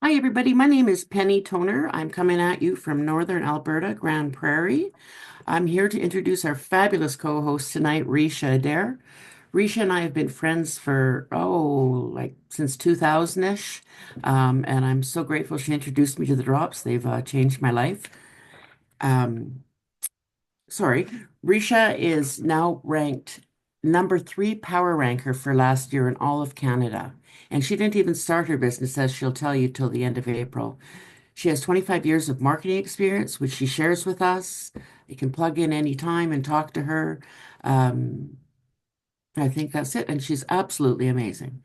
Hi, everybody. My name is Penny Toner. I'm coming at you from Northern Alberta, Grand Prairie. I'm here to introduce our fabulous co-host tonight, Ricia Adair. Ricia and I have been friends for, like since 2000-ish. And I'm so grateful she introduced me to the drops. They've changed my life. Um, sorry, Risha is now ranked number three power ranker for last year in all of Canada. And she didn't even start her business, as she'll tell you, till the end of April. She has 25 years of marketing experience, which she shares with us. You can plug in anytime and talk to her. Um, I think that's it. And she's absolutely amazing.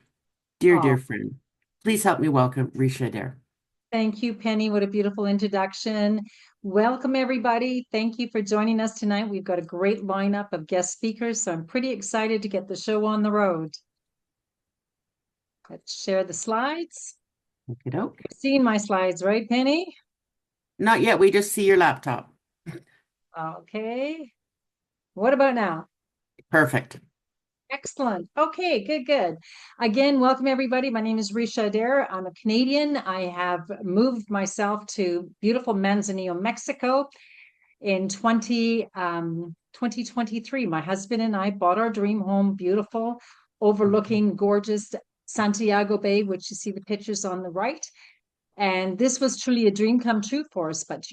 Dear, Oh, dear friend, please help me welcome Risha Adair. thank you, Penny. What a beautiful introduction. Welcome, everybody. Thank you for joining us tonight. We've got a great lineup of guest speakers, so I'm pretty excited to get the show on the road. Let's share the slides. Okey-doke. You've seen my slides, right, Penny? Not yet. We just see your laptop. Okay. What about now? Perfect. Excellent. Okay, good, good. Again, welcome everybody. My name is Ricia Adair. I'm a Canadian. I have moved myself to beautiful Manzanillo, Mexico in 2023. My husband and I bought our dream home, beautiful, overlooking gorgeous Santiago Bay, which you see the pictures on the right. And this was truly a dream come true for us. But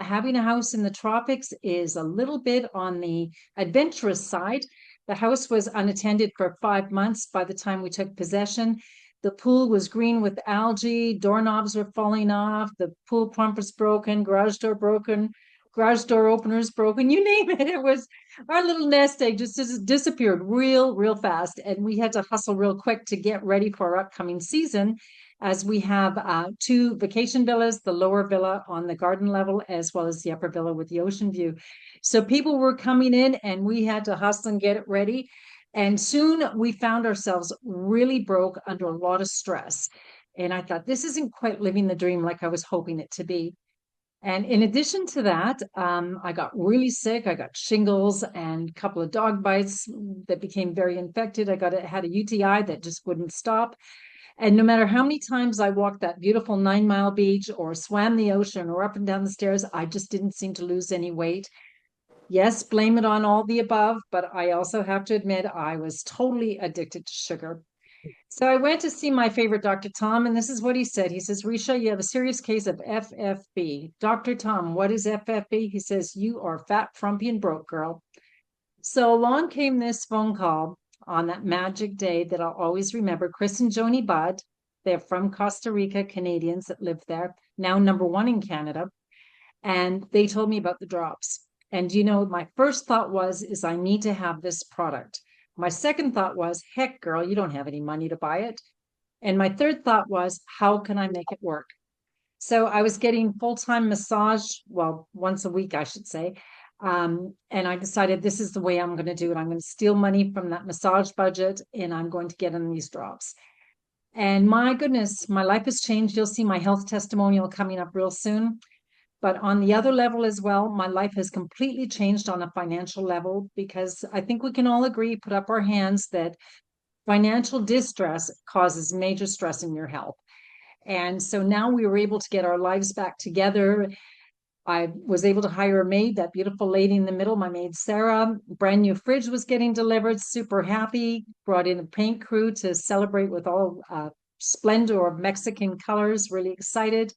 having a house in the tropics is a little bit on the adventurous side. The house was unattended for 5 months by the time we took possession. The pool was green with algae, doorknobs were falling off, the pool pump was broken, garage door openers broken, you name it. It was our little nest egg just disappeared real fast. And we had to hustle real quick to get ready for our upcoming season as we have two vacation villas, the lower villa on the garden level, as well as the upper villa with the ocean view. So people were coming in and we had to hustle and get it ready. And soon we found ourselves really broke under a lot of stress. And I thought, this isn't quite living the dream like I was hoping it to be. And in addition to that, I got really sick. I got shingles and a couple of dog bites that became very infected. Had a UTI that just wouldn't stop. And no matter how many times I walked that beautiful 9 Mile beach or swam the ocean or up and down the stairs, I just didn't seem to lose any weight. Yes, blame it on all the above, but I also have to admit I was totally addicted to sugar. So I went to see my favorite Dr. Tom, and this is what he said. He says, Risha, you have a serious case of FFB. Dr. Tom, what is FFB? He says, you are fat, frumpy, and broke, girl. So along came this phone call on that magic day that I'll always remember. Chris and Joni Budd, they're from Costa Rica, Canadians that live there, now number one in Canada. And they told me about the drops. And my first thought is I need to have this product. My second thought was, heck, girl, you don't have any money to buy it. And my third thought was, how can I make it work? So I was getting full-time massage, well, once a week, I should say. And I decided this is the way I'm going to do it. I'm going to steal money from that massage budget and I'm going to get in these drops. And my goodness, my life has changed. You'll see my health testimonial coming up real soon. But on the other level as well, my life has completely changed on a financial level because I think we can all agree, put up our hands that financial distress causes major stress in your health. And so now we were able to get our lives back together. I was able to hire a maid, that beautiful lady in the middle, my maid Sarah. Brand new fridge was getting delivered, super happy. Brought in a paint crew to celebrate with all splendor of Mexican colors, really excited.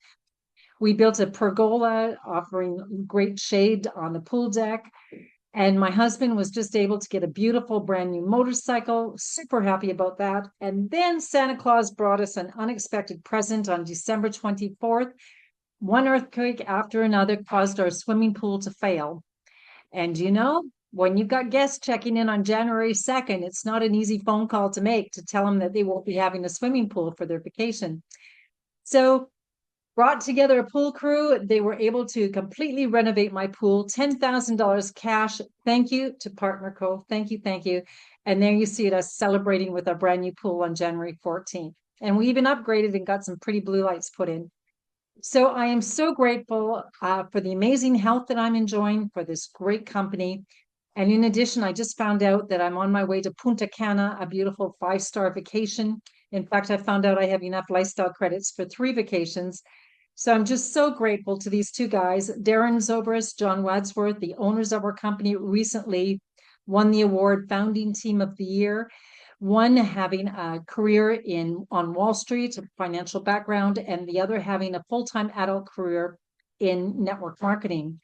We built a pergola offering great shade on the pool deck. And my husband was just able to get a beautiful brand new motorcycle, super happy about that. And then Santa Claus brought us an unexpected present on December 24th. One earthquake after another caused our swimming pool to fail. And when you've got guests checking in on January 2nd, it's not an easy phone call to make to tell them that they won't be having a swimming pool for their vacation. So brought together a pool crew. They were able to completely renovate my pool, $10,000 cash. Thank you to Partner Co. Thank you, thank you. And there you see us celebrating with our brand new pool on January 14th. And we even upgraded and got some pretty blue lights put in. So I am so grateful for the amazing health that I'm enjoying, for this great company. And in addition, I just found out that I'm on my way to Punta Cana, a beautiful 5-star vacation. In fact, I found out I have enough lifestyle credits for 3 vacations. So I'm just so grateful to these two guys, Darren Zobrist, John Wadsworth, the owners of our company, recently won the award Founding Team of the Year. One having a career on Wall Street, a financial background, and the other having a full-time adult career in network marketing.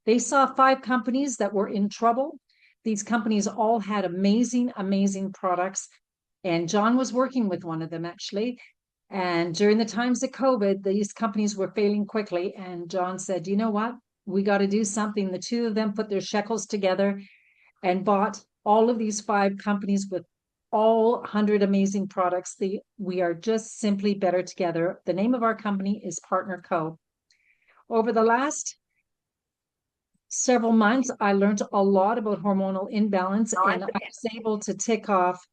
They saw 5 companies that were in trouble. These companies all had amazing, amazing products. And John was working with one of them actually. And during the times of COVID, these companies were failing quickly. And John said, you know what? We got to do something. The two of them put their shekels together and bought all of these 5 companies with all 100 amazing products. We are just simply better together. The name of our company is Partner Co. Over the last several months, I learned a lot about hormonal imbalance, and I was able to tick off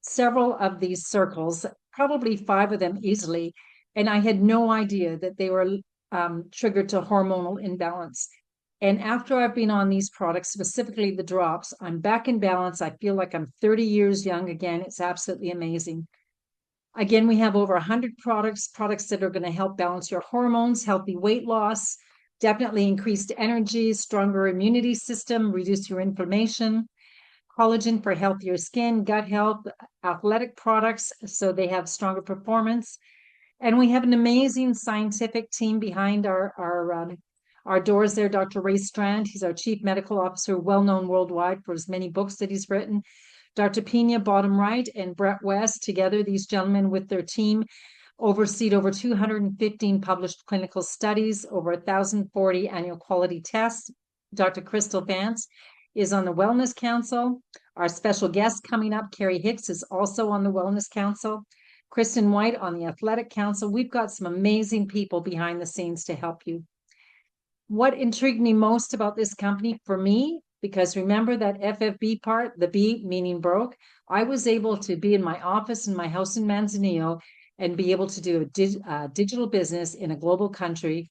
several of these circles, probably 5 of them easily. And I had no idea that they were triggered to hormonal imbalance. And after I've been on these products, specifically the drops, I'm back in balance. I feel like I'm 30 years young again. It's absolutely amazing. Again, we have over 100 products that are going to help balance your hormones, healthy weight loss, definitely increased energy, stronger immunity system, reduce your inflammation, collagen for healthier skin, gut health, athletic products, so they have stronger performance. And we have an amazing scientific team behind our doors there. Dr. Ray Strand, he's our chief medical officer, well known worldwide for his many books that he's written. Dr. Pena, bottom right, and Brett West, together, these gentlemen with their team oversee over 215 published clinical studies, over 1,040 annual quality tests. Dr. Crystal Vance is on the Wellness Council. Our special guest coming up, CARRIE HICKS, is also on the Wellness Council. Kristen White on the Athletic Council. We've got some amazing people behind the scenes to help you. What intrigued me most about this company for me, because remember that FFB part, the B meaning broke, I was able to be in my office in my house in Manzanillo and be able to do a digital business in a global country,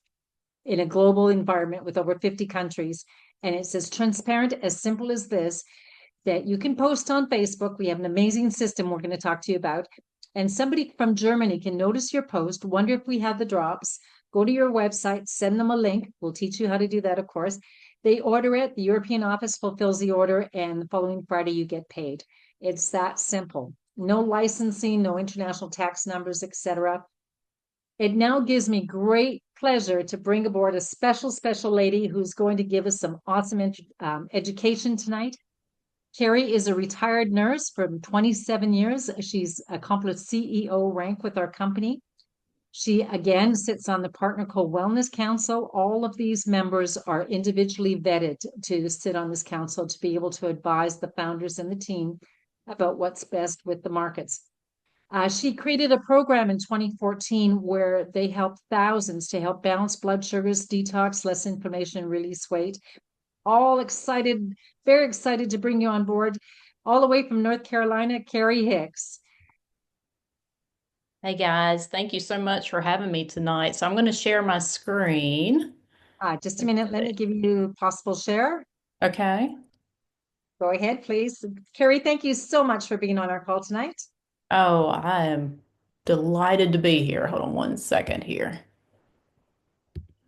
in a global environment with over 50 countries. And it's as transparent, as simple as this, that you can post on Facebook. We have an amazing system we're going to talk to you about. And somebody from Germany can notice your post, wonder if we have the drops, go to your website, send them a link. We'll teach you how to do that, of course. They order it, the European office fulfills the order, and the following Friday you get paid. It's that simple. No licensing, no international tax numbers, etc. It now gives me great pleasure to bring aboard a special lady who's going to give us some awesome education tonight. CARRIE is a retired nurse from 27 years. She's accomplished CEO rank with our company. She again sits on the Partner Co Wellness Council. All of these members are individually vetted to sit on this council to be able to advise the founders and the team about what's best with the markets. She created a program in 2014 where they helped thousands to help balance blood sugars, detox, less inflammation, release weight. All excited, very excited to bring you on board, all the way from North Carolina, CARRIE HICKS. Hey guys, thank you so much for having me tonight. So I'm going to share my screen. Just a minute, let me give you possible share. Okay. Go ahead, please. CARRIE, thank you so much for being on our call tonight. Oh, I am delighted to be here. Hold on one second here.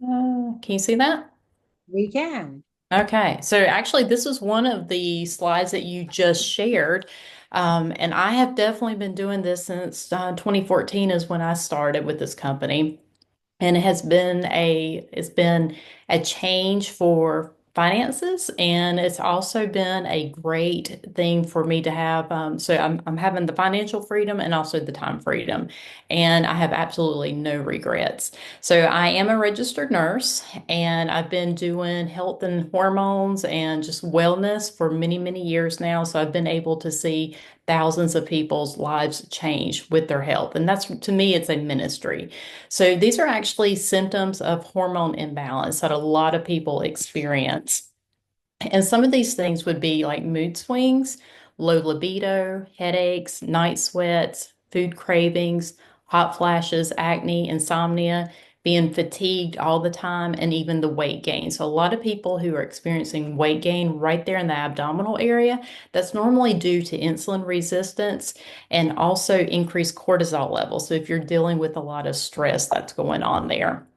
Can you see that? We can. Okay, so actually, this was one of the slides that you just shared. And I have definitely been doing this since 2014 is when I started with this company. And it's been a change for finances, and it's also been a great thing for me to have. So I'm having the financial freedom and also the time freedom, and I have absolutely no regrets. So I am a registered nurse, and I've been doing health and hormones and just wellness for many years now. So I've been able to see thousands of people's lives change with their health, and that's, to me, it's a ministry. So these are actually symptoms of hormone imbalance that a lot of people experience. And some of these things would be like mood swings, low libido, headaches, night sweats, food cravings, hot flashes, acne, insomnia, being fatigued all the time, and even the weight gain. So a lot of people who are experiencing weight gain right there in the abdominal area, that's normally due to insulin resistance and also increased cortisol levels. So if you're dealing with a lot of stress that's going on there.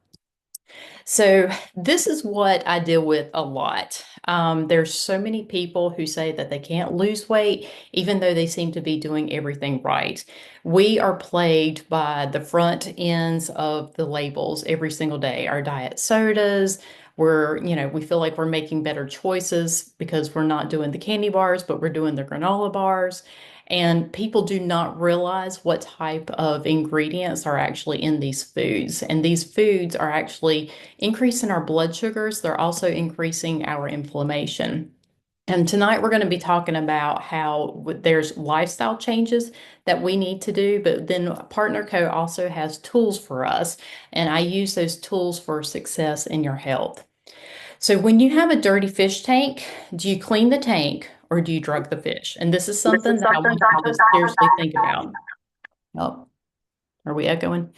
So this is what I deal with a lot. There's so many people who say that they can't lose weight, even though they seem to be doing everything right. We are plagued by the front ends of the labels every single day. Our diet sodas, we feel like we're making better choices because we're not doing the candy bars, but we're doing the granola bars. And people do not realize what type of ingredients are actually in these foods. And these foods are actually increasing our blood sugars. They're also increasing our inflammation. And tonight we're going to be talking about how there's lifestyle changes that we need to do, but then Partner Co also has tools for us. And I use those tools for success in your health. So when you have a dirty fish tank, do you clean the tank or do you drug the fish? And this is something that I want you to seriously think about. Oh, are we echoing?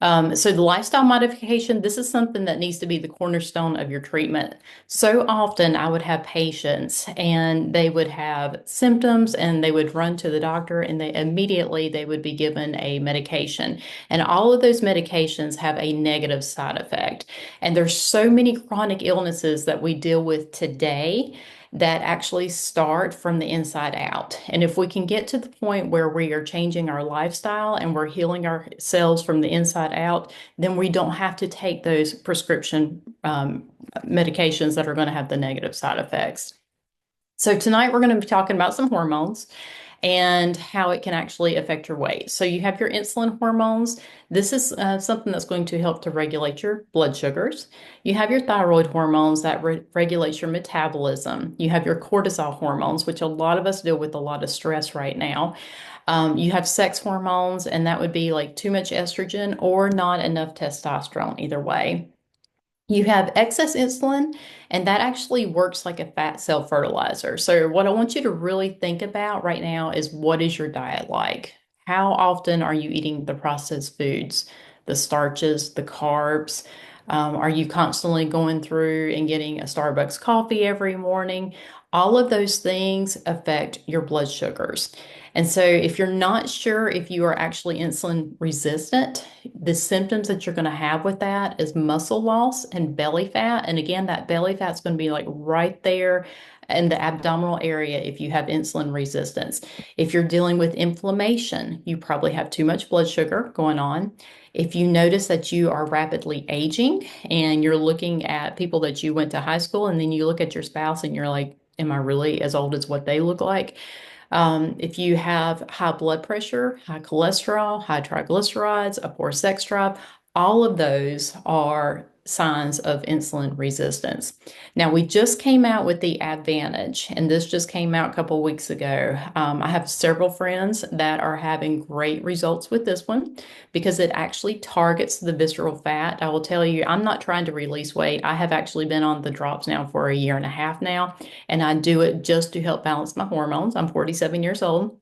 So the lifestyle modification, this is something that needs to be the cornerstone of your treatment. So often I would have patients and they would have symptoms and they would run to the doctor and they would be given a medication. And all of those medications have a negative side effect. And there's so many chronic illnesses that we deal with today that actually start from the inside out. And if we can get to the point where we are changing our lifestyle and we're healing ourselves from the inside out, then we don't have to take those prescription medications that are going to have the negative side effects. So tonight we're going to be talking about some hormones and how it can actually affect your weight. So you have your insulin hormones. This is something that's going to help to regulate your blood sugars. You have your thyroid hormones that regulates your metabolism. You have your cortisol hormones, which a lot of us deal with a lot of stress right now. You have sex hormones, and that would be like too much estrogen or not enough testosterone, either way. You have excess insulin, and that actually works like a fat cell fertilizer. So, what I want you to really think about right now is, what is your diet like? How often are you eating the processed foods, the starches, the carbs? Are you constantly going through and getting a Starbucks coffee every morning? All of those things affect your blood sugars. And so, if you're not sure if you are actually insulin resistant, the symptoms that you're going to have with that is muscle loss and belly fat. And again, that belly fat is going to be like right there in the abdominal area if you have insulin resistance. If you're dealing with inflammation, you probably have too much blood sugar going on. If you notice that you are rapidly aging and you're looking at people that you went to high school, and then you look at your spouse and you're like, am I really as old as what they look like? If you have high blood pressure, high cholesterol, high triglycerides, a poor sex drive, all of those are signs of insulin resistance. Now, we just came out with the Advantage, and this just came out a couple weeks ago. I have several friends that are having great results with this one because it actually targets the visceral fat. I will tell you, I'm not trying to release weight. I have actually been on the drops now for a year and a half now, and I do it just to help balance my hormones. I'm 47 years old.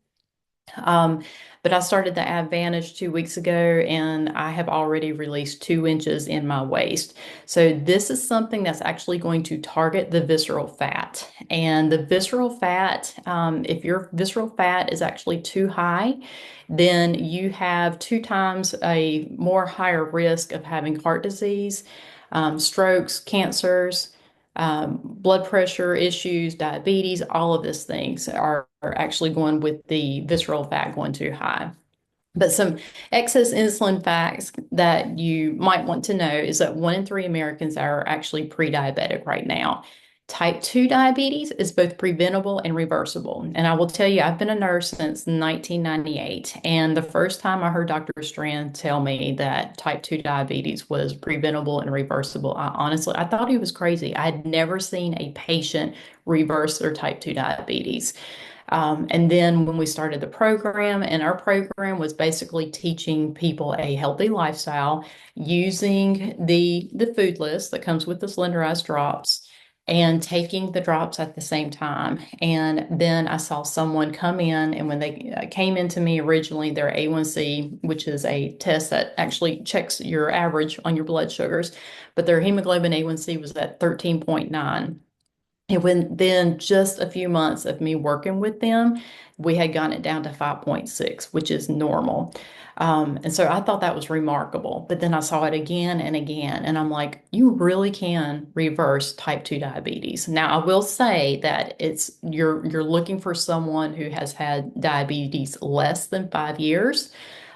But I started the Advantage 2 weeks ago, and I have already released 2 inches in my waist. So this is something that's actually going to target the visceral fat. And the visceral fat, if your visceral fat is actually too high, then you have 2 times a more higher risk of having heart disease, strokes, cancers, blood pressure issues, diabetes, all of these things are actually going with the visceral fat going too high. But some excess insulin facts that you might want to know is that 1 in 3 Americans are actually pre-diabetic right now. Type 2 diabetes is both preventable and reversible. And I will tell you, I've been a nurse since 1998. And the first time I heard Dr. Strand tell me that type 2 diabetes was preventable and reversible, I thought he was crazy. I had never seen a patient reverse their type 2 diabetes. And then when we started the program, and our program was basically teaching people a healthy lifestyle using the food list that comes with the slenderized drops, and taking the drops at the same time. And then I saw someone come in, and when they came into me originally, their A1C, which is a test that actually checks your average on your blood sugars, but their hemoglobin A1C was at 13.9. And when then just a few months of me working with them, we had gotten it down to 5.6, which is normal. And so I thought that was remarkable. But then I saw it again and again, and I'm like, you really can reverse type 2 diabetes. Now, I will say that you're looking for someone who has had diabetes less than 5 years.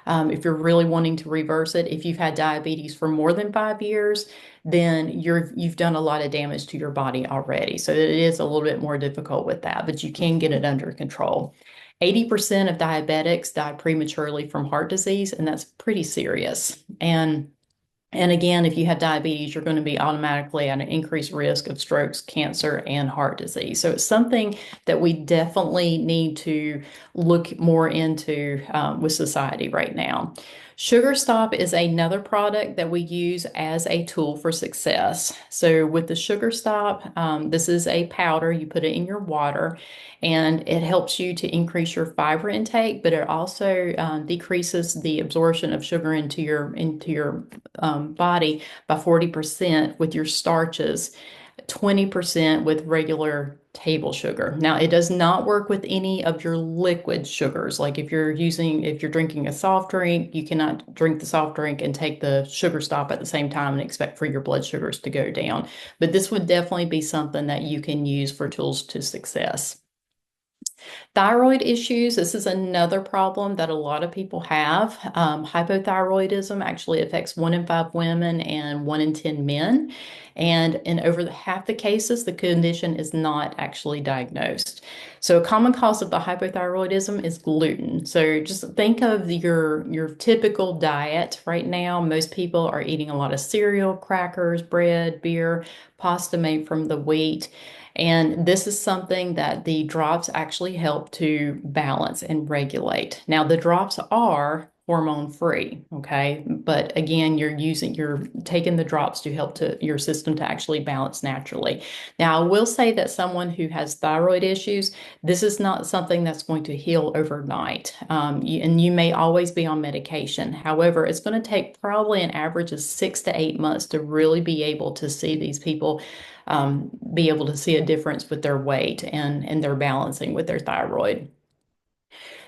If you're really wanting to reverse it, if you've had diabetes for more than 5 years, then you've done a lot of damage to your body already. So it is a little bit more difficult with that, but you can get it under control. 80% of diabetics die prematurely from heart disease, and that's pretty serious. And again, if you have diabetes, you're going to be automatically at an increased risk of strokes, cancer, and heart disease. So it's something that we definitely need to look more into with society right now. Sugar Stop is another product that we use as a tool for success. So with the Sugar Stop, this is a powder. You put it in your water, and it helps you to increase your fiber intake, but it also decreases the absorption of sugar into your body by 40% with your starches, 20% with regular table sugar. Now, it does not work with any of your liquid sugars. Like if you're drinking a soft drink, you cannot drink the soft drink and take the Sugar Stop at the same time and expect for your blood sugars to go down. But this would definitely be something that you can use for tools to success. Thyroid issues, this is another problem that a lot of people have. Hypothyroidism actually affects 1 in 5 women and 1 in 10 men. And in over half the cases, the condition is not actually diagnosed. So a common cause of the hypothyroidism is gluten. So just think of your typical diet right now. Most people are eating a lot of cereal, crackers, bread, beer, pasta made from the wheat. And this is something that the drops actually help to balance and regulate. Now, the drops are hormone free, okay? But again, you're taking the drops to help to your system to actually balance naturally. Now, I will say that someone who has thyroid issues, this is not something that's going to heal overnight. And you may always be on medication. However, it's going to take probably an average of 6 to 8 months to really be able to see these people be able to see a difference with their weight and their balancing with their thyroid.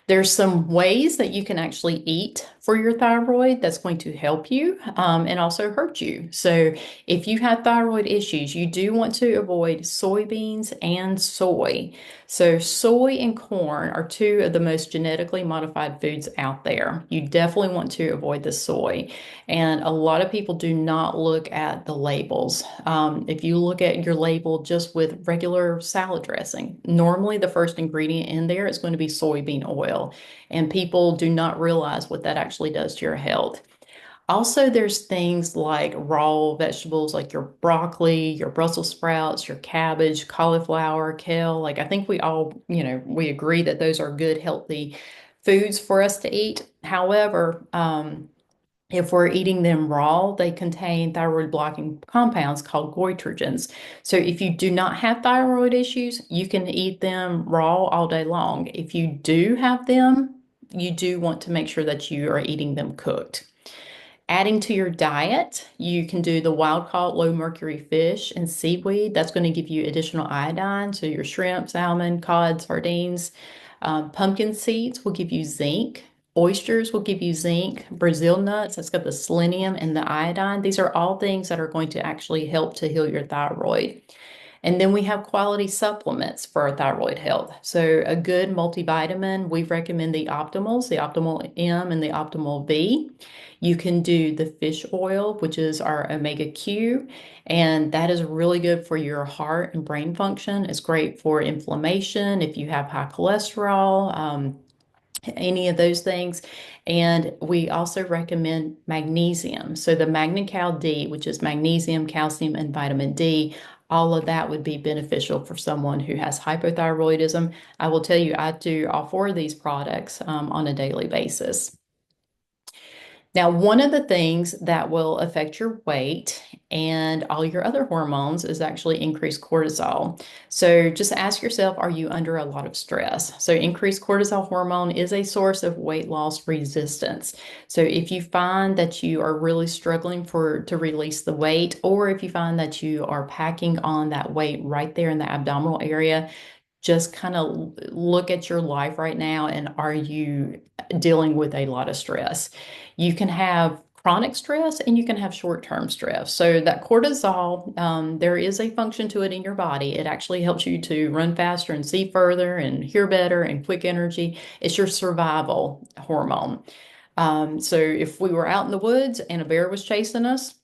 There's some ways that you can actually eat for your thyroid that's going to help you and also hurt you. So if you have thyroid issues, you do want to avoid soybeans and soy. So soy and corn are two of the most genetically modified foods out there. You definitely want to avoid the soy. And a lot of people do not look at the labels. If you look at your label just with regular salad dressing, normally the first ingredient in there is going to be soybean oil. And people do not realize what that actually does to your health. Also, there's things like raw vegetables like your broccoli, your Brussels sprouts, your cabbage, cauliflower, kale. Like I think we all, we agree that those are good, healthy foods for us to eat. However, if we're eating them raw, they contain thyroid blocking compounds called goitrogens. So if you do not have thyroid issues, you can eat them raw all day long. If you do have them, you do want to make sure that you are eating them cooked. Adding to your diet, you can do the wild caught low mercury fish and seaweed. That's going to give you additional iodine. So your shrimp, salmon, cod, sardines. Pumpkin seeds will give you zinc. Oysters will give you zinc. Brazil nuts, that's got the selenium and the iodine. These are all things that are going to actually help to heal your thyroid. And then we have quality supplements for our thyroid health. So a good multivitamin, we recommend the Optimals, the Optimal M and the Optimal V. You can do the fish oil, which is our omega Q, and that is really good for your heart and brain function. It's great for inflammation if you have high cholesterol, any of those things. And we also recommend magnesium. So the MagnaCal D, which is magnesium, calcium, and vitamin D, all of that would be beneficial for someone who has hypothyroidism. I will tell you, I do all four of these products on a daily basis. Now, one of the things that will affect your weight and all your other hormones is actually increased cortisol. So just ask yourself, are you under a lot of stress? So increased cortisol hormone is a source of weight loss resistance. So if you find that you are really struggling to release the weight, or if you find that you are packing on that weight right there in the abdominal area, just kind of look at your life right now, and are you dealing with a lot of stress? You can have chronic stress and you can have short-term stress. So that cortisol, there is a function to it in your body. It actually helps you to run faster and see further and hear better and quick energy. It's your survival hormone. So if we were out in the woods and a bear was chasing us,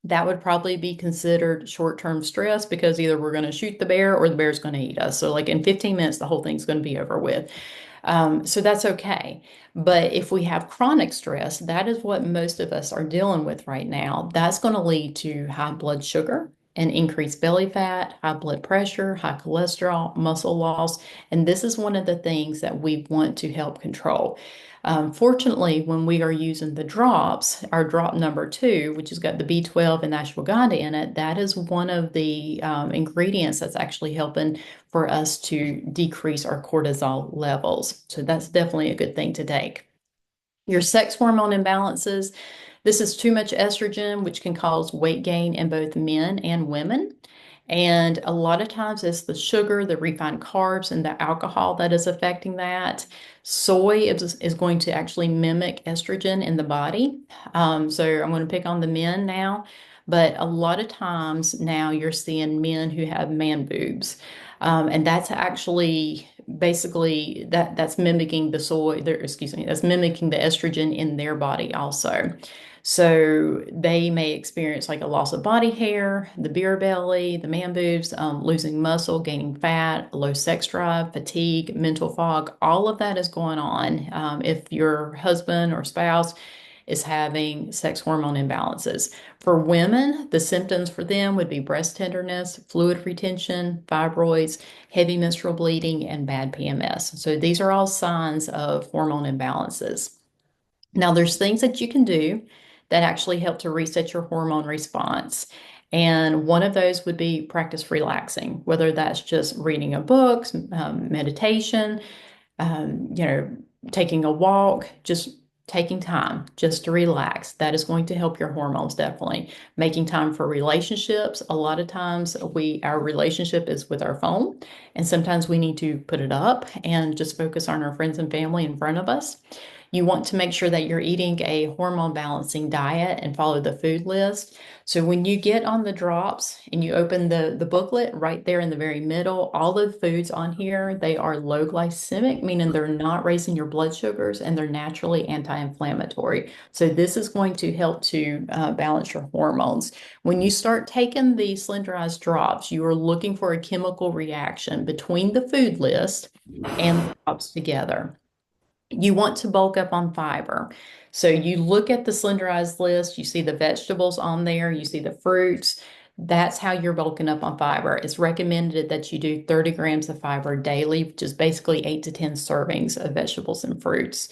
that would probably be considered short-term stress, because either we're going to shoot the bear or the bear's going to eat us. So like in 15 minutes, the whole thing's going to be over with. So that's okay. But if we have chronic stress, that is what most of us are dealing with right now. That's going to lead to high blood sugar and increased belly fat, high blood pressure, high cholesterol, muscle loss. And this is one of the things that we want to help control. Fortunately, when we are using the drops, our drop number 2, which has got the B12 and ashwagandha in it, that is one of the ingredients that's actually helping for us to decrease our cortisol levels. So that's definitely a good thing to take. Your sex hormone imbalances. This is too much estrogen, which can cause weight gain in both men and women. And a lot of times it's the sugar, the refined carbs, and the alcohol that is affecting that. Soy is going to actually mimic estrogen in the body. So I'm going to pick on the men now, but a lot of times now you're seeing men who have man boobs. And that's actually basically that's mimicking the soy, excuse me, that's mimicking the estrogen in their body also. So they may experience like a loss of body hair, the beer belly, the man boobs, losing muscle, gaining fat, low sex drive, fatigue, mental fog. All of that is going on if your husband or spouse is having sex hormone imbalances. For women, the symptoms for them would be breast tenderness, fluid retention, fibroids, heavy menstrual bleeding, and bad PMS. So these are all signs of hormone imbalances. Now, there's things that you can do that actually help to reset your hormone response. And one of those would be practice relaxing, whether that's just reading a book, meditation, you know, taking a walk, just taking time just to relax. That is going to help your hormones, definitely. Making time for relationships. A lot of times our relationship is with our phone, and sometimes we need to put it up and just focus on our friends and family in front of us. You want to make sure that you're eating a hormone balancing diet and follow the food list. So when you get on the drops and you open the booklet, right there in the very middle, all the foods on here, they are low glycemic, meaning they're not raising your blood sugars, and they're naturally anti-inflammatory. So this is going to help to balance your hormones. When you start taking the slenderized drops, you are looking for a chemical reaction between the food list and the drops together. You want to bulk up on fiber. So you look at the slenderized list, you see the vegetables on there, you see the fruits. That's how you're bulking up on fiber. It's recommended that you do 30 grams of fiber daily, which is basically 8 to 10 servings of vegetables and fruits.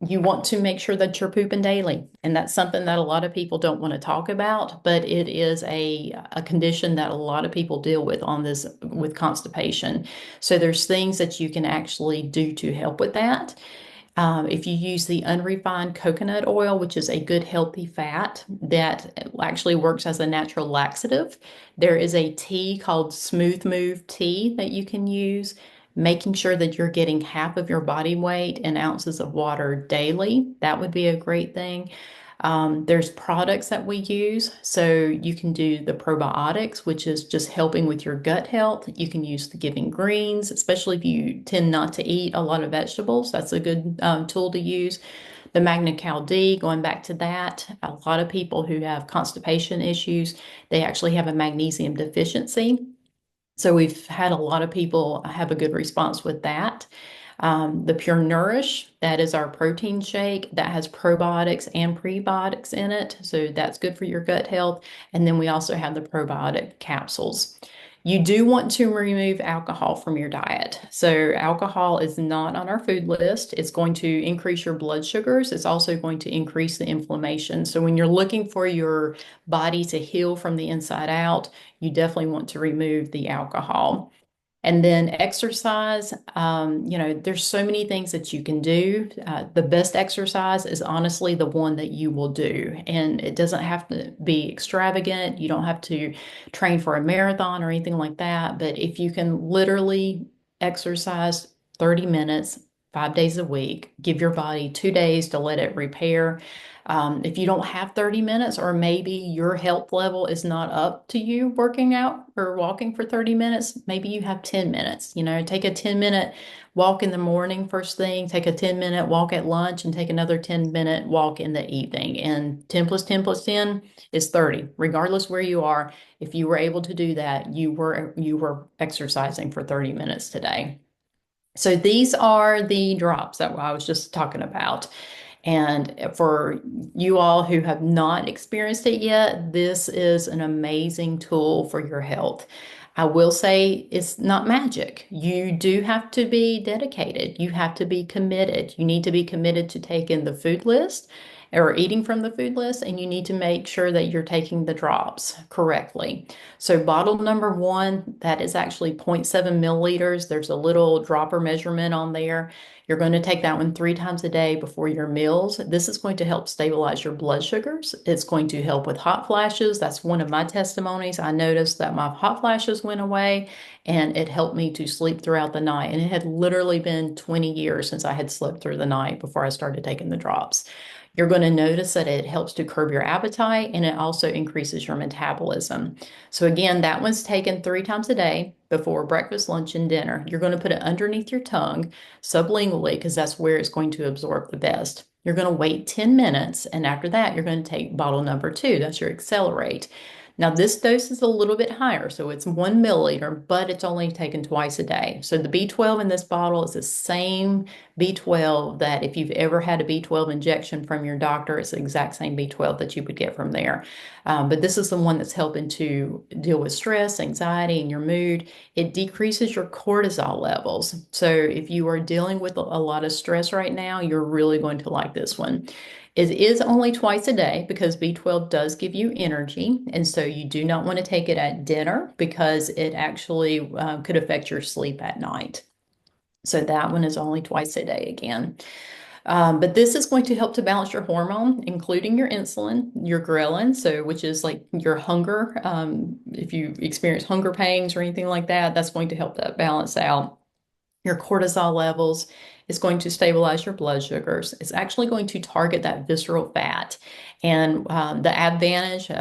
You want to make sure that you're pooping daily. And that's something that a lot of people don't want to talk about, but it is a condition that a lot of people deal with with constipation. So there's things that you can actually do to help with that. If you use the unrefined coconut oil, which is a good healthy fat that actually works as a natural laxative, there is a tea called Smooth Move tea that you can use. Making sure that you're getting half of your body weight in ounces of water daily, that would be a great thing. There's products that we use. So you can do the probiotics, which is just helping with your gut health. You can use the Giving Greens, especially if you tend not to eat a lot of vegetables. That's a good tool to use. The Magna Cal D, going back to that, a lot of people who have constipation issues, they actually have a magnesium deficiency. So we've had a lot of people have a good response with that. The Pure Nourish, that is our protein shake that has probiotics and prebiotics in it. So that's good for your gut health. And then we also have the probiotic capsules. You do want to remove alcohol from your diet. So, alcohol is not on our food list. It's going to increase your blood sugars. It's also going to increase the inflammation. So, when you're looking for your body to heal from the inside out, you definitely want to remove the alcohol. And then exercise, there's so many things that you can do. The best exercise is honestly the one that you will do. And it doesn't have to be extravagant. You don't have to train for a marathon or anything like that. But if you can literally exercise 30 minutes, 5 days a week, give your body 2 days to let it repair. If you don't have 30 minutes, or maybe your health level is not up to you working out or walking for 30 minutes, maybe you have 10 minutes. Take a 10-minute walk in the morning, first thing, take a 10-minute walk at lunch, and take another 10-minute walk in the evening. And 10 plus 10 plus 10 is 30, regardless where you are. If you were able to do that, you were exercising for 30 minutes today. So these are the drops that I was just talking about. And for you all who have not experienced it yet, this is an amazing tool for your health. I will say it's not magic. You do have to be dedicated. You have to be committed. You need to be committed to taking the food list or eating from the food list, and you need to make sure that you're taking the drops correctly. So bottle number one, that is actually 0.7 milliliters. There's a little dropper measurement on there. You're going to take that one 3 times a day before your meals. This is going to help stabilize your blood sugars. It's going to help with hot flashes. That's one of my testimonies. I noticed that my hot flashes went away and it helped me to sleep throughout the night. And it had literally been 20 years since I had slept through the night before I started taking the drops. You're going to notice that it helps to curb your appetite and it also increases your metabolism. So again, that one's taken 3 times a day before breakfast, lunch, and dinner. You're going to put it underneath your tongue sublingually because that's where it's going to absorb the best. You're going to wait 10 minutes, and after that, you're going to take bottle number two. That's your accelerate. Now, this dose is a little bit higher, so it's 1 milliliter, but it's only taken twice a day. So the B12 in this bottle is the same B12 that if you've ever had a B12 injection from your doctor, it's the exact same B12 that you would get from there. But this is the one that's helping to deal with stress, anxiety, and your mood. It decreases your cortisol levels. So if you are dealing with a lot of stress right now, you're really going to like this one. It is only twice a day because B12 does give you energy. And so you do not want to take it at dinner because it actually could affect your sleep at night. So that one is only twice a day again. But this is going to help to balance your hormone, including your insulin, your ghrelin, which is like your hunger. If you experience hunger pangs or anything like that, that's going to help that balance out your cortisol levels. It's going to stabilize your blood sugars. It's actually going to target that visceral fat. And the advantage,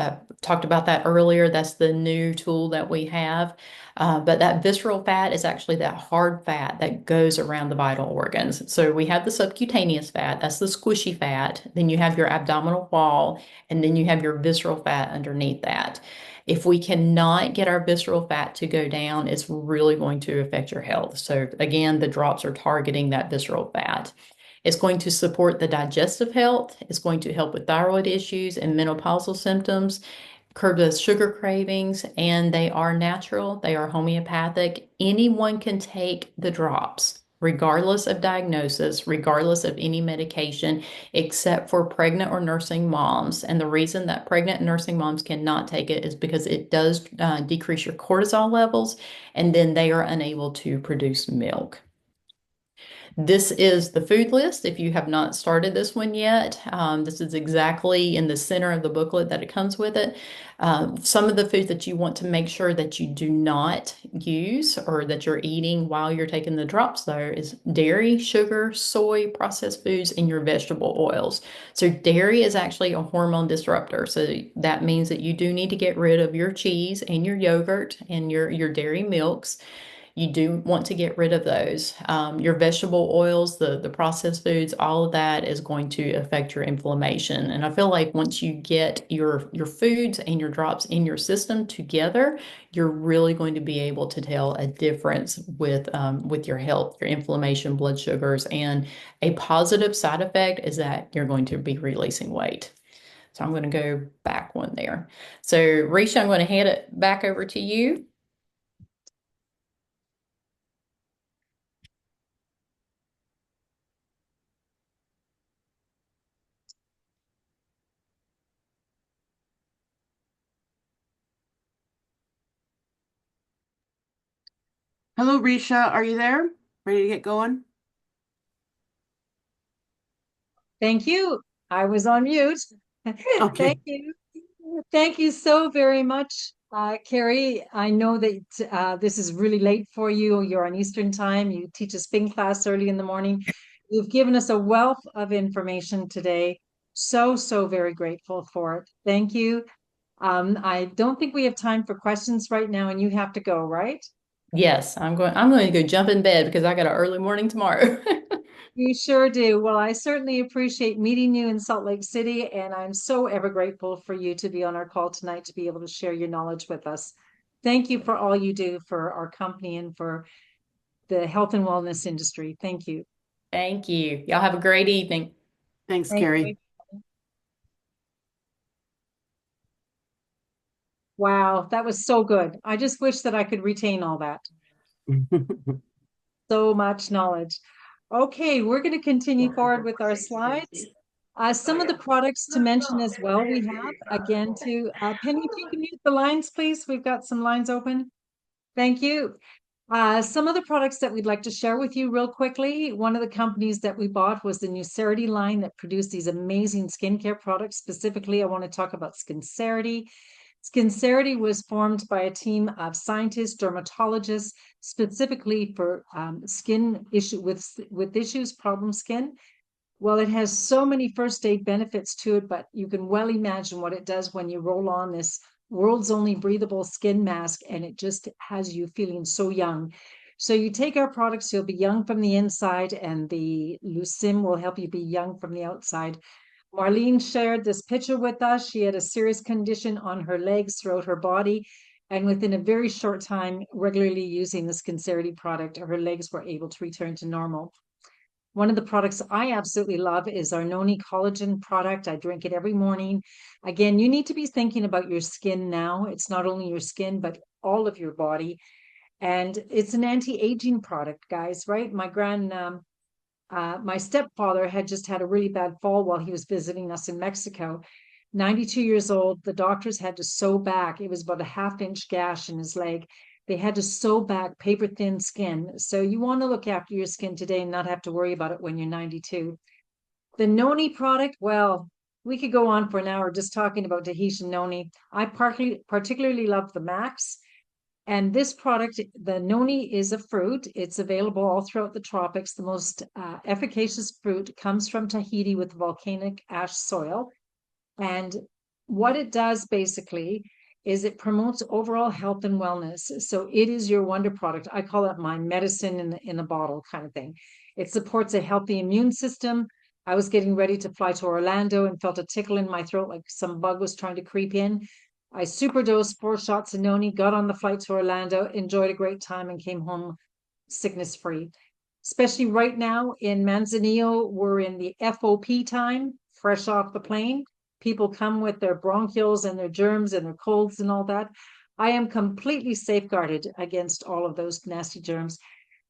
talked about that earlier, that's the new tool that we have. But that visceral fat is actually that hard fat that goes around the vital organs. So we have the subcutaneous fat, that's the squishy fat. Then you have your abdominal wall, and then you have your visceral fat underneath that. If we cannot get our visceral fat to go down, it's really going to affect your health. So again, the drops are targeting that visceral fat. It's going to support the digestive health. It's going to help with thyroid issues and menopausal symptoms, curb the sugar cravings, and they are natural. They are homeopathic. Anyone can take the drops, regardless of diagnosis, regardless of any medication, except for pregnant or nursing moms. And the reason that pregnant and nursing moms cannot take it is because it does decrease your cortisol levels, and then they are unable to produce milk. This is the food list. If you have not started this one yet, this is exactly in the center of the booklet that it comes with it. Some of the foods that you want to make sure that you do not use or that you're eating while you're taking the drops, though, is dairy, sugar, soy, processed foods, and your vegetable oils. So dairy is actually a hormone disruptor. So that means that you do need to get rid of your cheese and your yogurt and your dairy milks. You do want to get rid of those. Your vegetable oils, the processed foods, all of that is going to affect your inflammation. And I feel like once you get your foods and your drops in your system together, you're really going to be able to tell a difference with your health, your inflammation, blood sugars, and a positive side effect is that you're going to be releasing weight. So I'm going to go back one there. So Risha, I'm going to hand it back over to you. Hello, Risha. Are you there? Ready to get going? Thank you. I was on mute. Thank Okay. you. Thank you so very much, Carrie. I know that this is really late for you. You're on Eastern time. You teach a spin class early in the morning. You've given us a wealth of information today. So very grateful for it. Thank you. I don't think we have time for questions right now, and you have to go, right? Yes, I'm going to go jump in bed because I got an early morning tomorrow. You sure do. Well, I certainly appreciate meeting you in Salt Lake City, and I'm so ever grateful for you to be on our call tonight to be able to share your knowledge with us. Thank you for all you do for our company and for the health and wellness industry. Thank you. Thank you. Y'all have a great evening. Thanks, Thank you. Carrie. Wow, that was so good. I just wish that I could retain all that. So much knowledge. Okay, we're going to continue forward with our slides. Some of the products to mention as well, we have again to Penny, if you can mute the lines, please. We've got some lines open. Thank you. Some of the products that we'd like to share with you real quickly. One of the companies that we bought was the Nucerity line that produced these amazing skincare products. Specifically, I want to talk about Skincerity. Skincerity was formed by a team of scientists, dermatologists, specifically for skin issue with issues, problem skin. Well, it has so many first aid benefits to it, but you can well imagine what it does when you roll on this world's only breathable skin mask, and it just has you feeling so young. So you take our products, you'll be young from the inside, and the Lucim will help you be young from the outside. Marlene shared this picture with us. She had a serious condition on her legs throughout her body. And within a very short time, regularly using the Skincerity product, her legs were able to return to normal. One of the products I absolutely love is our Noni collagen product. I drink it every morning. Again, you need to be thinking about your skin now. It's not only your skin, but all of your body. And it's an anti-aging product, guys, right? My stepfather had just had a really bad fall while he was visiting us in Mexico. 92 years old, the doctors had to sew back. It was about a half-inch gash in his leg. They had to sew back paper thin skin. So you want to look after your skin today and not have to worry about it when you're 92. The Noni product, well, we could go on for an hour just talking about Tahitian Noni. I particularly love the Max. And this product, the noni, is a fruit. It's available all throughout the tropics. The most efficacious fruit comes from Tahiti with volcanic ash soil. And what it does basically is it promotes overall health and wellness. So it is your wonder product. I call it my medicine in a bottle kind of thing. It supports a healthy immune system. I was getting ready to fly to Orlando and felt a tickle in my throat like some bug was trying to creep in. I superdosed 4 shots of noni, got on the flight to Orlando, enjoyed a great time, and came home sickness free. Especially right now in Manzanillo, we're in the FOP time, fresh off the plane. People come with their bronchioles and their germs and their colds and all that. I am completely safeguarded against all of those nasty germs.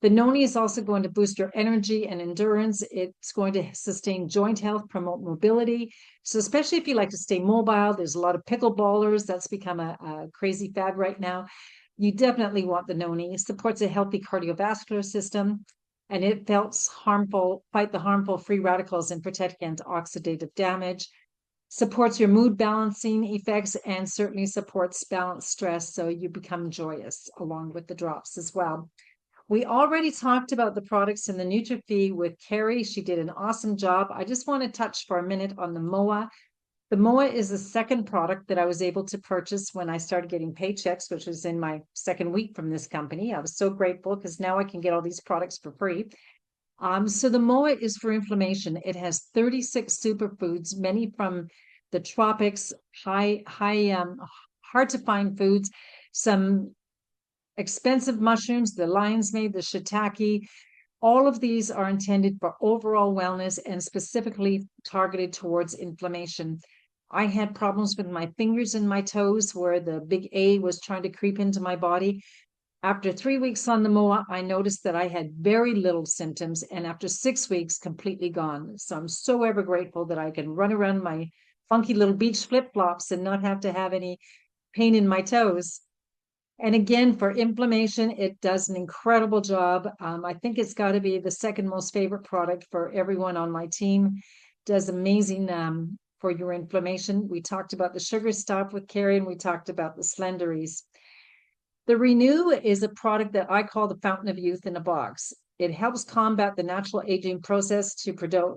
The noni is also going to boost your energy and endurance. It's going to sustain joint health, promote mobility. So especially if you like to stay mobile, there's a lot of pickleballers. That's become a crazy fad right now. You definitely want the noni. It supports a healthy cardiovascular system, and it fight the harmful free radicals and protect against oxidative damage. Supports your mood balancing effects and certainly supports balanced stress, so you become joyous along with the drops as well. We already talked about the products in the NutriFee with Carrie. She did an awesome job. I just want to touch for a minute on the MOA. The MOA is the second product that I was able to purchase when I started getting paychecks, which was in my second week from this company. I was so grateful because now I can get all these products for free. So the MOA is for inflammation. It has 36 superfoods, many from the tropics, hard to find foods, some expensive mushrooms, the lion's mane, the shiitake. All of these are intended for overall wellness and specifically targeted towards inflammation. I had problems with my fingers and my toes where the big A was trying to creep into my body. After 3 weeks on the MOA, I noticed that I had very little symptoms, and after 6 weeks, completely gone. So I'm so ever grateful that I can run around my funky little beach flip flops and not have to have any pain in my toes. And again, for inflammation, it does an incredible job. I think it's got to be the second most favorite product for everyone on my team. Does amazing for your inflammation. We talked about the sugar stop with CARRIE, and we talked about the Slenderies. The Renew is a product that I call the fountain of youth in a box. It helps combat the natural aging process to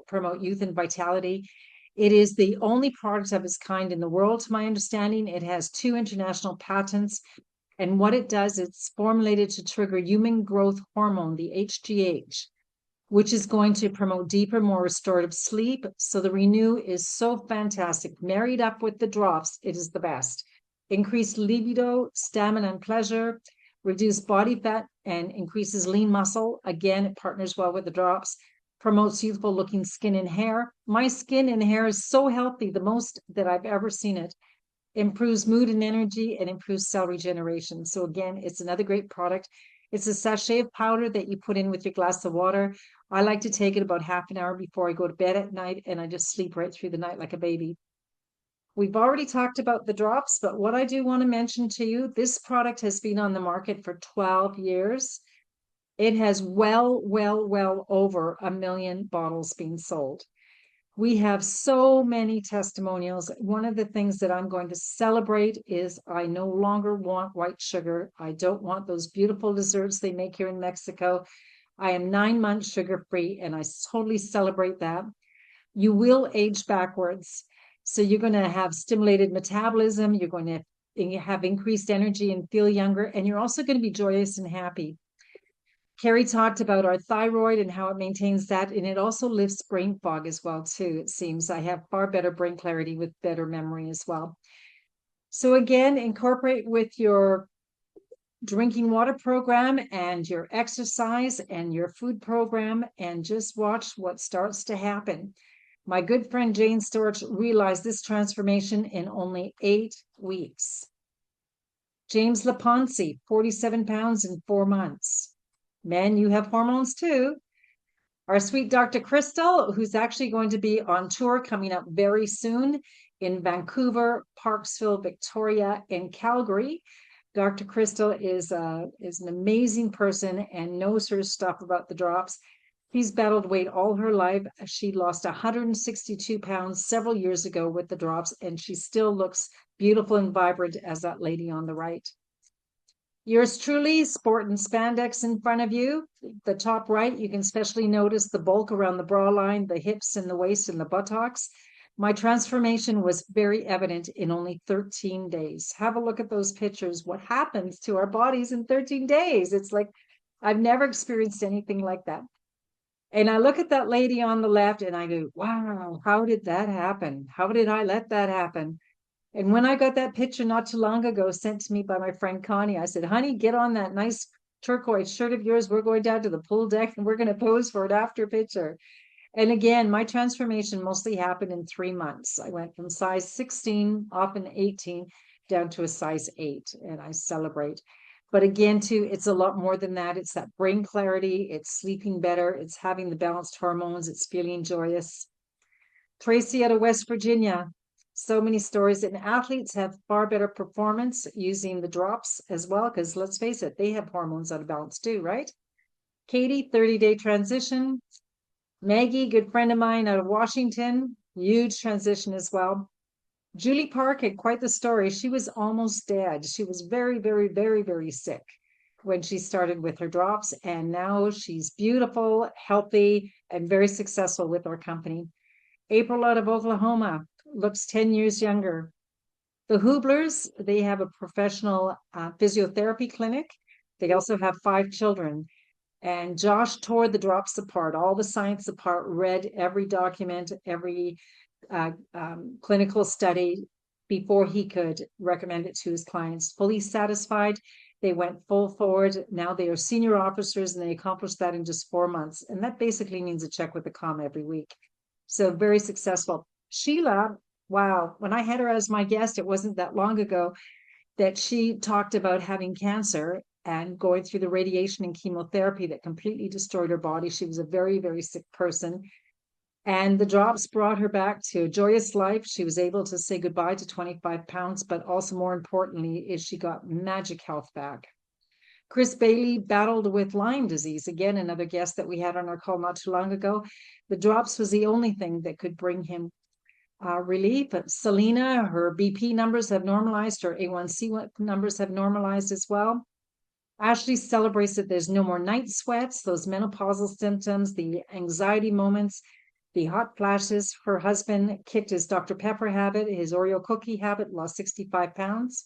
promote youth and vitality. It is the only product of its kind in the world, to my understanding. It has 2 international patents. And what it does, it's formulated to trigger human growth hormone, the HGH, which is going to promote deeper, more restorative sleep. So the Renew is so fantastic. Married up with the drops, it is the best. Increased libido, stamina, and pleasure, reduce body fat, and increases lean muscle. Again, it partners well with the drops, promotes youthful looking skin and hair. My skin and hair is so healthy, the most that I've ever seen it. Improves mood and energy, and improves cell regeneration. So again, it's another great product. It's a sachet of powder that you put in with your glass of water. I like to take it about half an hour before I go to bed at night, and I just sleep right through the night like a baby. We've already talked about the drops, but what I do want to mention to you, this product has been on the market for 12 years. It has well over 1 million bottles being sold. We have so many testimonials. One of the things that I'm going to celebrate is I no longer want white sugar. I don't want those beautiful desserts they make here in Mexico. I am 9 months sugar-free, and I totally celebrate that. You will age backwards. So you're going to have stimulated metabolism. You're going to have increased energy and feel younger. And you're also going to be joyous and happy. CARRIE talked about our thyroid and how it maintains that, and it also lifts brain fog as well, too. It seems I have far better brain clarity with better memory as well. So again, incorporate with your drinking water program and your exercise and your food program, and just watch what starts to happen. My good friend Jane Storch realized this transformation in only 8 weeks. James Laponce, 47 pounds in 4 months. Men, you have hormones too. Our sweet Dr. Crystal, who's actually going to be on tour coming up very soon in Vancouver, Parksville, Victoria, and Calgary. Dr. Crystal is an amazing person and knows her stuff about the drops. She's battled weight all her life. She lost 162 pounds several years ago with the drops, and she still looks beautiful and vibrant as that lady on the right. Yours truly, sporting spandex in front of you. The top right, you can especially notice the bulk around the bra line, the hips and the waist and the buttocks. My transformation was very evident in only 13 days. Have a look at those pictures. What happens to our bodies in 13 days? It's like, I've never experienced anything like that. And I look at that lady on the left and I go, wow, how did that happen? How did I let that happen? And when I got that picture not too long ago sent to me by my friend Connie, I said, honey, get on that nice turquoise shirt of yours. We're going down to the pool deck and we're going to pose for an after picture. And again, my transformation mostly happened in 3 months. I went from size 16, often 18, down to a size 8, and I celebrate. But again, too, it's a lot more than that. It's that brain clarity, it's sleeping better, it's having the balanced hormones, it's feeling joyous. Tracy out of West Virginia. So many stories, and athletes have far better performance using the drops as well, because let's face it, they have hormones out of balance too, right? Katie, 30-day transition. Maggie, good friend of mine out of Washington, huge transition as well. Julie Park had quite the story. She was almost dead. She was very sick when she started with her drops, and now she's beautiful, healthy, and very successful with our company. April out of Oklahoma, looks 10 years younger. The Hublers, they have a professional physiotherapy clinic. They also have 5 children. And Josh tore the drops apart, all the science apart, read every document, every clinical study before he could recommend it to his clients. Fully satisfied. They went full forward. Now they are senior officers, and they accomplished that in just 4 months. And that basically means a check with a comma every week. So very successful. Sheila, wow, when I had her as my guest, it wasn't that long ago that she talked about having cancer and going through the radiation and chemotherapy that completely destroyed her body. She was a very sick person. And the drops brought her back to a joyous life. She was able to say goodbye to 25 pounds, but also more importantly is she got magic health back. Chris Bailey battled with Lyme disease. Again, another guest that we had on our call not too long ago. The drops was the only thing that could bring him relief. Selena, her BP numbers have normalized, her A1C numbers have normalized as well. Ashley celebrates that there's no more night sweats, those menopausal symptoms, the anxiety moments, the hot flashes. Her husband kicked his Dr. Pepper habit, his Oreo cookie habit, lost 65 pounds.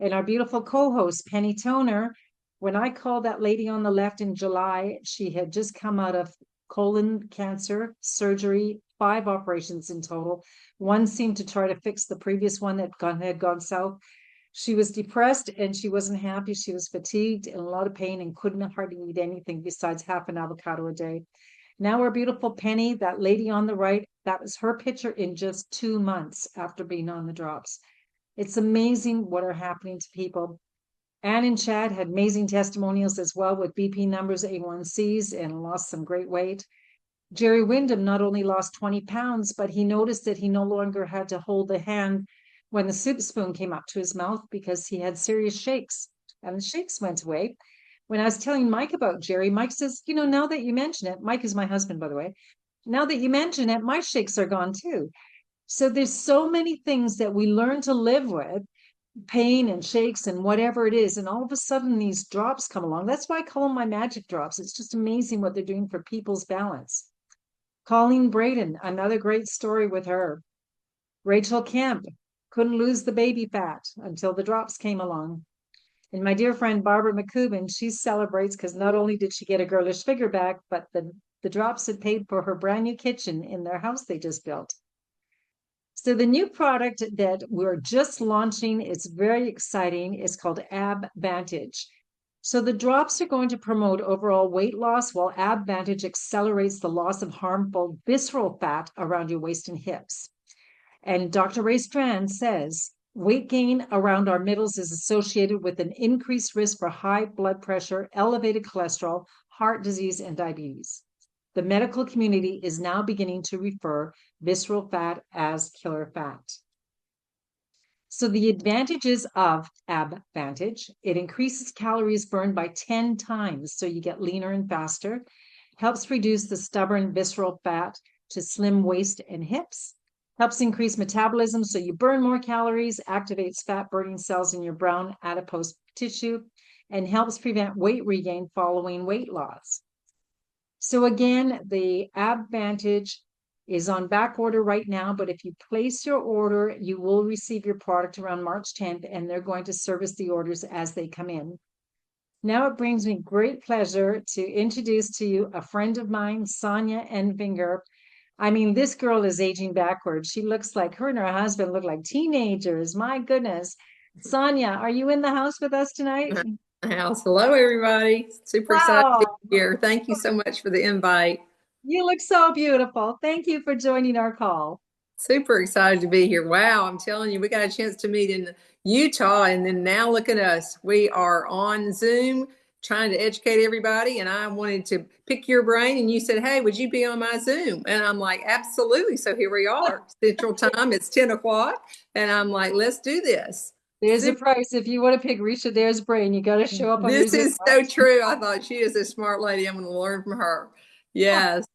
And our beautiful co-host, Penny Toner, when I called that lady on the left in July, she had just come out of colon cancer surgery, 5 operations in total. One seemed to try to fix the previous one that had gone south. She was depressed and she wasn't happy. She was fatigued and a lot of pain and couldn't hardly eat anything besides half an avocado a day. Now our beautiful Penny, that lady on the right, that was her picture in just 2 months after being on the drops. It's amazing what are happening to people. Anne and Chad had amazing testimonials as well with BP numbers, A1Cs, and lost some great weight. Jerry Wyndham not only lost 20 pounds, but he noticed that he no longer had to hold the hand when the soup spoon came up to his mouth because he had serious shakes, and the shakes went away. When I was telling Mike about Jerry, Mike says, you know, now that you mention it, Mike is my husband, by the way. Now that you mention it, my shakes are gone too. So there's so many things that we learn to live with, pain and shakes and whatever it is. And all of a sudden these drops come along. That's why I call them my magic drops. It's just amazing what they're doing for people's balance. Colleen Braden, another great story with her. Rachel Kemp couldn't lose the baby fat until the drops came along. And my dear friend Barbara McCubbin, she celebrates because not only did she get a girlish figure back, but the drops had paid for her brand new kitchen in their house they just built. So the new product that we're just launching is very exciting. It's called Ab Vantage. So the drops are going to promote overall weight loss, while Ab Vantage accelerates the loss of harmful visceral fat around your waist and hips. And Dr. Ray Strand says weight gain around our middles is associated with an increased risk for high blood pressure, elevated cholesterol, heart disease, and diabetes. The medical community is now beginning to refer visceral fat as killer fat. So the advantages of Ab Vantage, it increases calories burned by 10 times, so you get leaner and faster, helps reduce the stubborn visceral fat to slim waist and hips, helps increase metabolism, so you burn more calories, activates fat burning cells in your brown adipose tissue, and helps prevent weight regain following weight loss. So again, the Ab Vantage is on back order right now, but if you place your order, you will receive your product around March 10th, and they're going to service the orders as they come in. Now it brings me great pleasure to introduce to you a friend of mine, Sonja Enfinger. I mean, this girl is aging backwards. She looks like her and her husband look like teenagers. My goodness. Sonja, are you in the house with us tonight? House. Hello, everybody. Super excited to Wow, be here. Thank you so much for the invite. you look so beautiful. Thank you for joining our call. Super excited to be here. Wow, I'm telling you, we got a chance to meet in Utah, and then now look at us. We are on Zoom trying to educate everybody, and I wanted to pick your brain, and you said, hey, would you be on my Zoom? And I'm like, absolutely. So here we are. Central time, it's 10 o'clock, and I'm like, let's do this. There's a price. If you want to pick Ricia Adair's brain, you got to show up on your This Zoom. is so true. I thought she is a smart lady. I'm going to learn from her. Yes.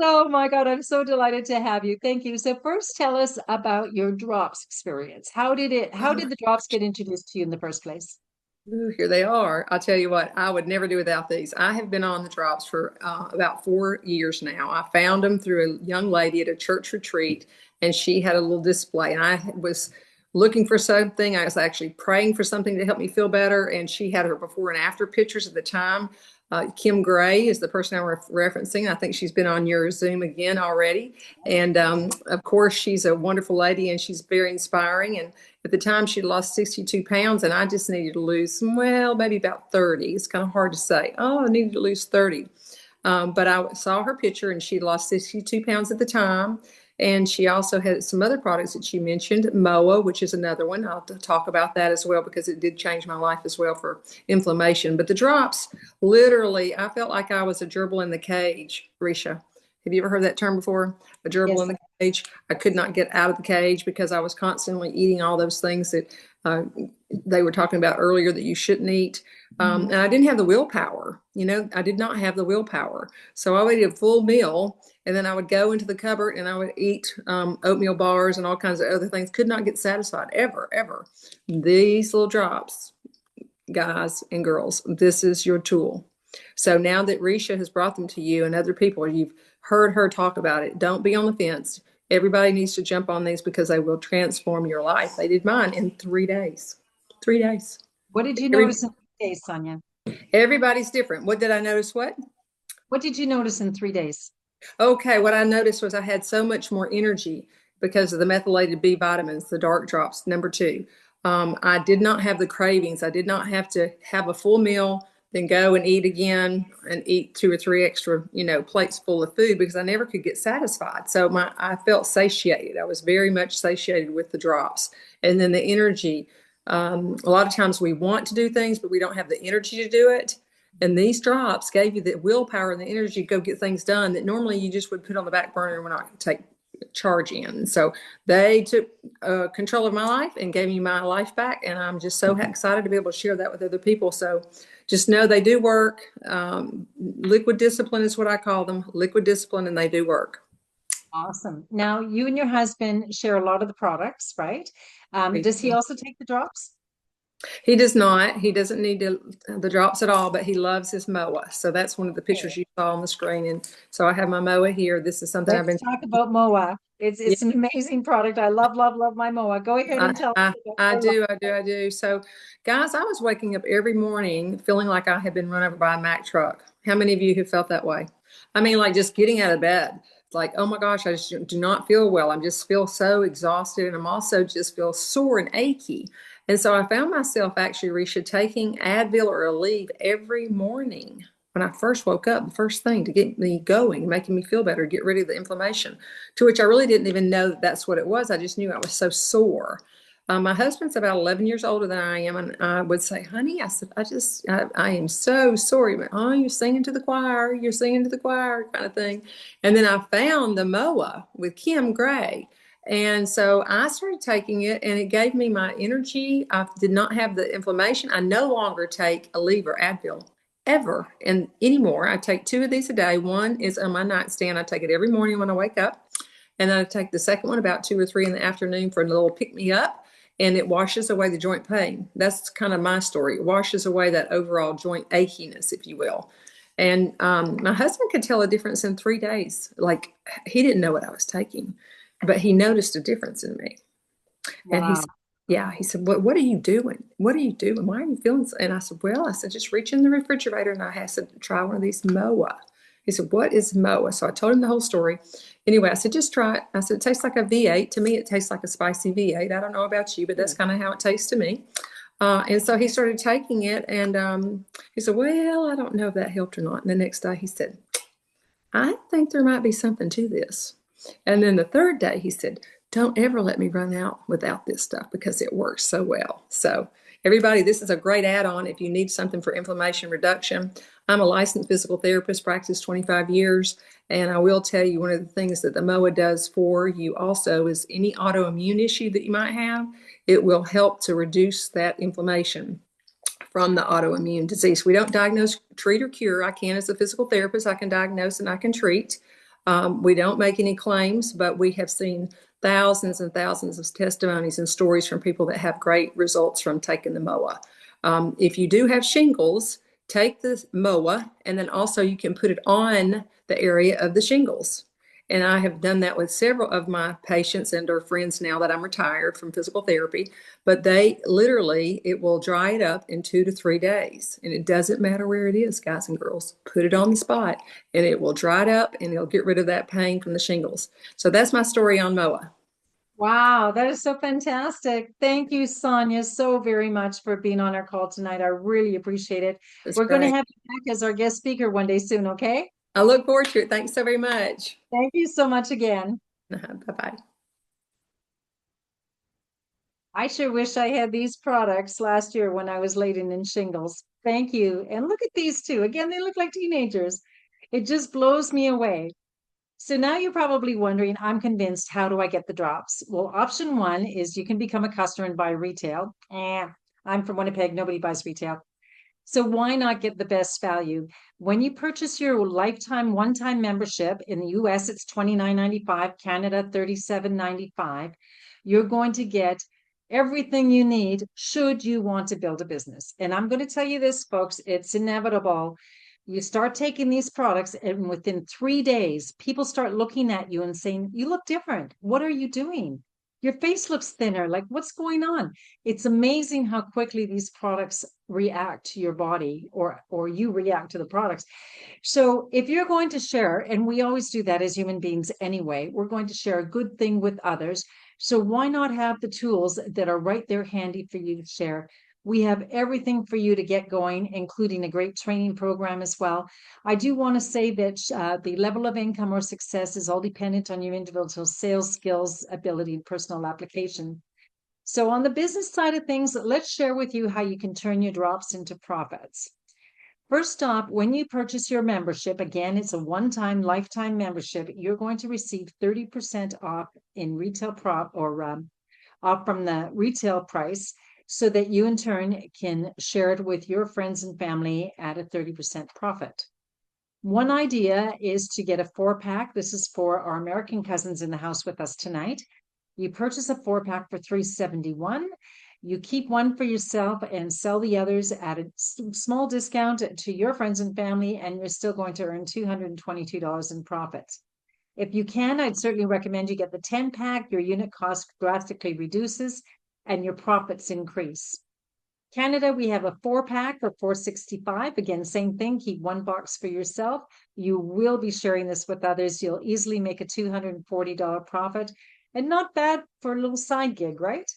Oh my God, I'm so delighted to have you. Thank you. So first tell us about your drops experience. How did the drops get introduced to you in the first place? Ooh, here they are. I'll tell you what, I would never do without these. I have been on the drops for about 4 years now. I found them through a young lady at a church retreat, and she had a little display, and I was looking for something. I was actually praying for something to help me feel better, and she had her before and after pictures at the time. Kim Gray is the person I'm referencing. I think she's been on your Zoom again already. And of course, she's a wonderful lady, and she's very inspiring. And at the time, she lost 62 pounds, and I just needed to lose, well, maybe about 30. It's kind of hard to say, oh, I needed to lose 30. But I saw her picture, and she lost 62 pounds at the time. And she also had some other products that she mentioned, MOA, which is another one. I'll talk about that as well because it did change my life as well for inflammation. But the drops, literally, I felt like I was a gerbil in the cage, Risha. Have you ever heard that term before? A gerbil Yes. in the cage. I could not get out of the cage because I was constantly eating all those things that they were talking about earlier that you shouldn't eat. And I didn't have the willpower. I did not have the willpower. So I would eat a full meal, and then I would go into the cupboard and I would eat oatmeal bars and all kinds of other things. Could not get satisfied ever, ever. These little drops, guys and girls, this is your tool. So now that Ricia has brought them to you and other people, you've heard her talk about it. Don't be on the fence. Everybody needs to jump on these because they will transform your life. They did mine in 3 days. 3 days. What did you notice in 3 days, Sonja? Everybody's different. What did I notice? What did you notice in 3 days? Okay, what I noticed was I had so much more energy because of the methylated B vitamins, the dark drops, number 2. I did not have the cravings. I did not have to have a full meal, then go and eat again and eat 2 or 3 extra, plates full of food because I never could get satisfied. So I felt satiated. I was very much satiated with the drops. And then the energy. A lot of times we want to do things, but we don't have the energy to do it. And these drops gave you the willpower and the energy to go get things done that normally you just would put on the back burner and would not take charge in. So they took control of my life and gave me my life back. And I'm just so excited to be able to share that with other people. So just know they do work. Liquid discipline is what I call them, liquid discipline, and they do work. Awesome. Now, you and your husband share a lot of the products, right? Does he also take the drops? He does not. He doesn't need the drops at all, but he loves his MOA. So that's one of the pictures you saw on the screen. And so I have my MOA here. This is something Let's talk about MOA. It's an amazing product. I love my MOA. Go ahead and tell us. I do. So, guys, I was waking up every morning feeling like I had been run over by a Mack truck. How many of you have felt that way? I mean, like just getting out of bed. Like, oh my gosh, I just do not feel well. I just feel so exhausted. And I'm also just feel sore and achy. And so I found myself actually, Ricia, taking Advil or Aleve every morning when I first woke up, the first thing to get me going, making me feel better, get rid of the inflammation, to which I really didn't even know that that's what it was. I just knew I was so sore. My husband's about 11 years older than I am. And I would say, honey, I said, I am so sorry. But, oh, you're singing to the choir, kind of thing. And then I found the MOA with Kim Gray. And so I started taking it and it gave me my energy. I did not have the inflammation. I no longer take Aleve or Advil ever and anymore. I take 2 of these a day. One is on my nightstand. I take it every morning when I wake up. And then I take the second one about 2 or 3 in the afternoon for a little pick me up. And it washes away the joint pain. That's kind of my story. It washes away that overall joint achiness, if you will. And my husband could tell a difference in 3 days. Like he didn't know what I was taking, but he noticed a difference in me. Wow. And he said, what are you doing? What are you doing? Why are you feeling so? And I said, just reach in the refrigerator. And I said, try one of these MOA. He said, what is MOA? So I told him the whole story. Anyway, I said, just try it. I said, it tastes like a V8. To me, it tastes like a spicy V8. I don't know about you, but that's kind of how it tastes to me. And so he started taking it. And he said, well, I don't know if that helped or not. And the next day he said, I think there might be something to this. And then the third day he said, don't ever let me run out without this stuff because it works so well. So everybody, this is a great add-on if you need something for inflammation reduction. I'm a licensed physical therapist, practiced 25 years. And I will tell you one of the things that the MOA does for you also is any autoimmune issue that you might have, it will help to reduce that inflammation from the autoimmune disease. We don't diagnose, treat, or cure. I can as a physical therapist. I can diagnose and I can treat. We don't make any claims, but we have seen thousands and thousands of testimonies and stories from people that have great results from taking the MOA. If you do have shingles, take the MOA, and then also you can put it on the area of the shingles. And I have done that with several of my patients and or friends now that I'm retired from physical therapy. But they literally, it will dry it up in 2 to 3 days. And it doesn't matter where it is, guys and girls. Put it on the spot and it will dry it up and it'll get rid of that pain from the shingles. So that's my story on MOA. Wow, that is so fantastic. Thank you, Sonja, so very much for being on our call tonight. I really appreciate it. That's We're going to great. have you back as our guest speaker one day soon, okay? I look forward to it. Thanks so very much. Thank you so much again. Bye-bye. I sure wish I had these products last year when I was laden in shingles. Thank you. And look at these two. Again, they look like teenagers. It just blows me away. So now you're probably wondering, I'm convinced, how do I get the drops? Well, option one is you can become a customer and buy retail. I'm from Winnipeg, nobody buys retail. So why not get the best value? When you purchase your lifetime one-time membership in the US, it's $29.95, Canada $37.95. You're going to get everything you need should you want to build a business. And I'm going to tell you this, folks, it's inevitable. You start taking these products, and within 3 days, people start looking at you and saying, you look different. What are you doing? Your face looks thinner. Like, what's going on? It's amazing how quickly these products react to your body, or you react to the products. So if you're going to share, and we always do that as human beings anyway, we're going to share a good thing with others. So why not have the tools that are right there handy for you to share? We have everything for you to get going, including a great training program as well. I do want to say that the level of income or success is all dependent on your individual sales skills, ability, and personal application. So on the business side of things, let's share with you how you can turn your drops into profits. First off, when you purchase your membership, again, it's a one-time lifetime membership, you're going to receive 30% off in retail off from the retail price, so that you in turn can share it with your friends and family at a 30% profit. One idea is to get a 4-pack. This is for our American cousins in the house with us tonight. You purchase a 4-pack for $371. You keep one for yourself and sell the others at a small discount to your friends and family, and you're still going to earn $222 in profits. If you can, I'd certainly recommend you get the 10-pack. Your unit cost drastically reduces and your profits increase. Canada, we have a 4-pack for $465. Again, same thing, keep one box for yourself. You will be sharing this with others. You'll easily make a $240 profit, and not bad for a little side gig, right?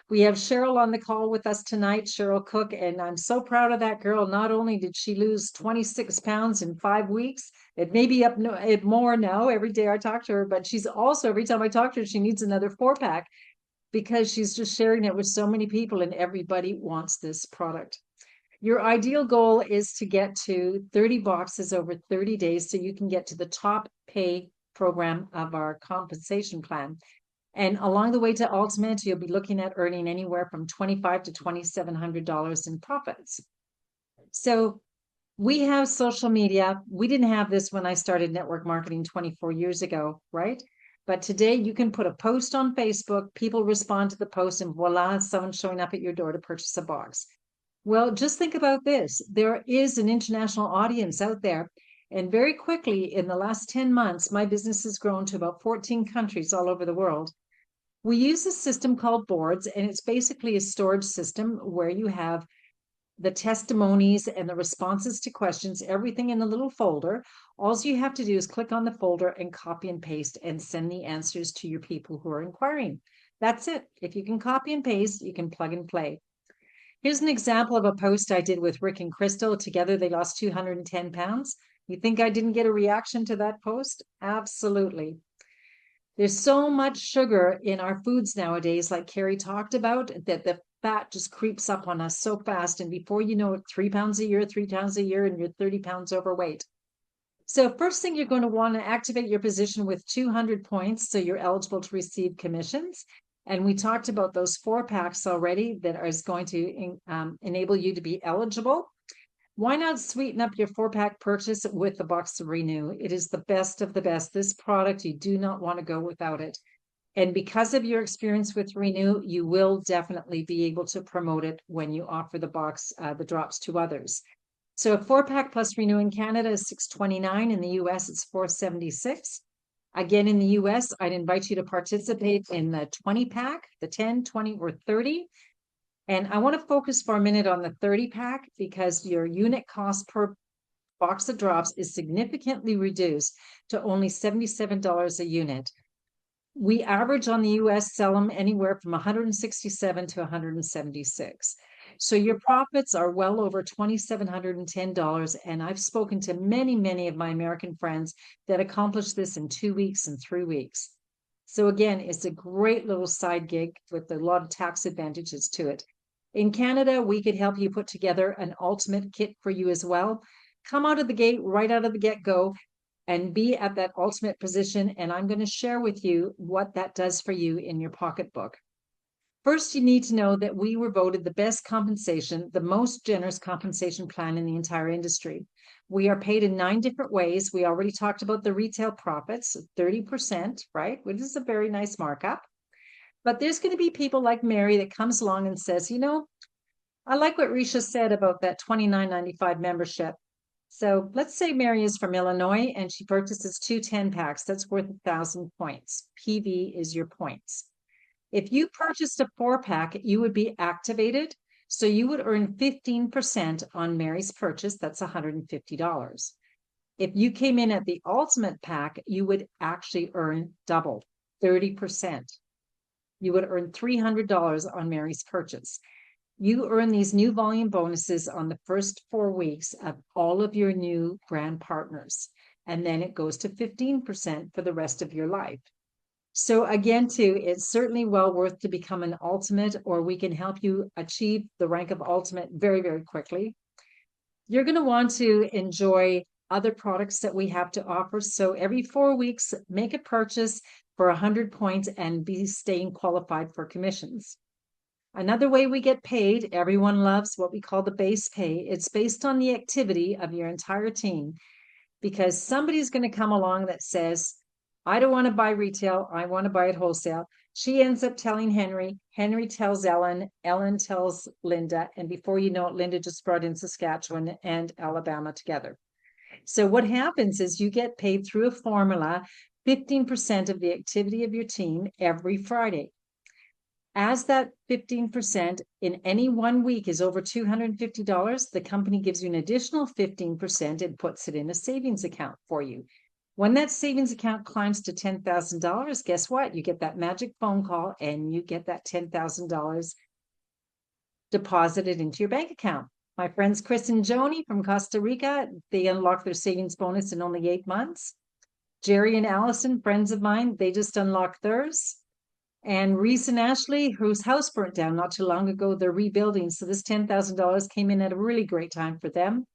We have Cheryl on the call with us tonight, Cheryl Cook, and I'm so proud of that girl. Not only did she lose 26 pounds in 5 weeks, it may be up more now every day I talk to her, but she's also, every time I talk to her, she needs another 4-pack because she's just sharing it with so many people, and everybody wants this product. Your ideal goal is to get to 30 boxes over 30 days so you can get to the top pay program of our compensation plan. And along the way to ultimate, you'll be looking at earning anywhere from $2,500 to $2,700 in profits. So we have social media. We didn't have this when I started network marketing 24 years ago, right? But today you can put a post on Facebook, people respond to the post, and voila, someone's showing up at your door to purchase a box. Well, just think about this. There is an international audience out there. And very quickly, in the last 10 months, my business has grown to about 14 countries all over the world. We use a system called boards, and it's basically a storage system where you have the testimonies and the responses to questions, everything in a little folder. All you have to do is click on the folder and copy and paste and send the answers to your people who are inquiring. That's it. If you can copy and paste, you can plug and play. Here's an example of a post I did with Rick and Crystal. Together, they lost 210 pounds. You think I didn't get a reaction to that post? Absolutely. There's so much sugar in our foods nowadays, like Carrie talked about, that the fat just creeps up on us so fast. And before you know it, 3 pounds a year, 3 pounds a year, and you're 30 pounds overweight. So first thing, you're going to want to activate your position with 200 points, so you're eligible to receive commissions. And we talked about those 4-packs already that is going to enable you to be eligible. Why not sweeten up your 4-pack purchase with the box of Renew? It is the best of the best. This product, you do not want to go without it. And because of your experience with Renew, you will definitely be able to promote it when you offer the drops to others. So a 4-pack plus Renew in Canada is $629. In the US, it's $476. Again, in the US, I'd invite you to participate in the 20-pack, the 10, 20, or 30. And I want to focus for a minute on the 30-pack because your unit cost per box of drops is significantly reduced to only $77 a unit. We average on the US sell them anywhere from $167 to $176. So your profits are well over $2,710. And I've spoken to many, many of my American friends that accomplished this in 2 weeks and 3 weeks. So again, it's a great little side gig with a lot of tax advantages to it. In Canada, we could help you put together an ultimate kit for you as well. Come out of the gate, right out of the get-go, and be at that ultimate position. And I'm going to share with you what that does for you in your pocketbook. First, you need to know that we were voted the best compensation, the most generous compensation plan in the entire industry. We are paid in 9 different ways. We already talked about the retail profits, 30%, right? Which is a very nice markup. But there's going to be people like Mary that comes along and says, you know, I like what Ricia said about that $29.95 membership. So let's say Mary is from Illinois and she purchases 2 10-packs. That's worth 1,000 points. PV is your points. If you purchased a 4-pack, you would be activated. So you would earn 15% on Mary's purchase. That's $150. If you came in at the ultimate pack, you would actually earn double, 30%. You would earn $300 on Mary's purchase. You earn these new volume bonuses on the first 4 weeks of all of your new brand partners. And then it goes to 15% for the rest of your life. So again, too, it's certainly well worth to become an ultimate, or we can help you achieve the rank of ultimate very, very quickly. You're going to want to enjoy other products that we have to offer. So every 4 weeks, make a purchase for 100 points and be staying qualified for commissions. Another way we get paid, everyone loves what we call the base pay. It's based on the activity of your entire team, because somebody's going to come along that says, I don't want to buy retail, I want to buy it wholesale. She ends up telling Henry, Henry tells Ellen, Ellen tells Linda, and before you know it, Linda just brought in Saskatchewan and Alabama together. So what happens is you get paid through a formula, 15% of the activity of your team every Friday. As that 15% in any 1 week is over $250, the company gives you an additional 15% and puts it in a savings account for you. When that savings account climbs to $10,000, guess what? You get that magic phone call and you get that $10,000 deposited into your bank account. My friends Chris and Joni from Costa Rica, they unlocked their savings bonus in only 8 months. Jerry and Allison, friends of mine, they just unlocked theirs. And Reese and Ashley, whose house burnt down not too long ago, they're rebuilding. So this $10,000 came in at a really great time for them.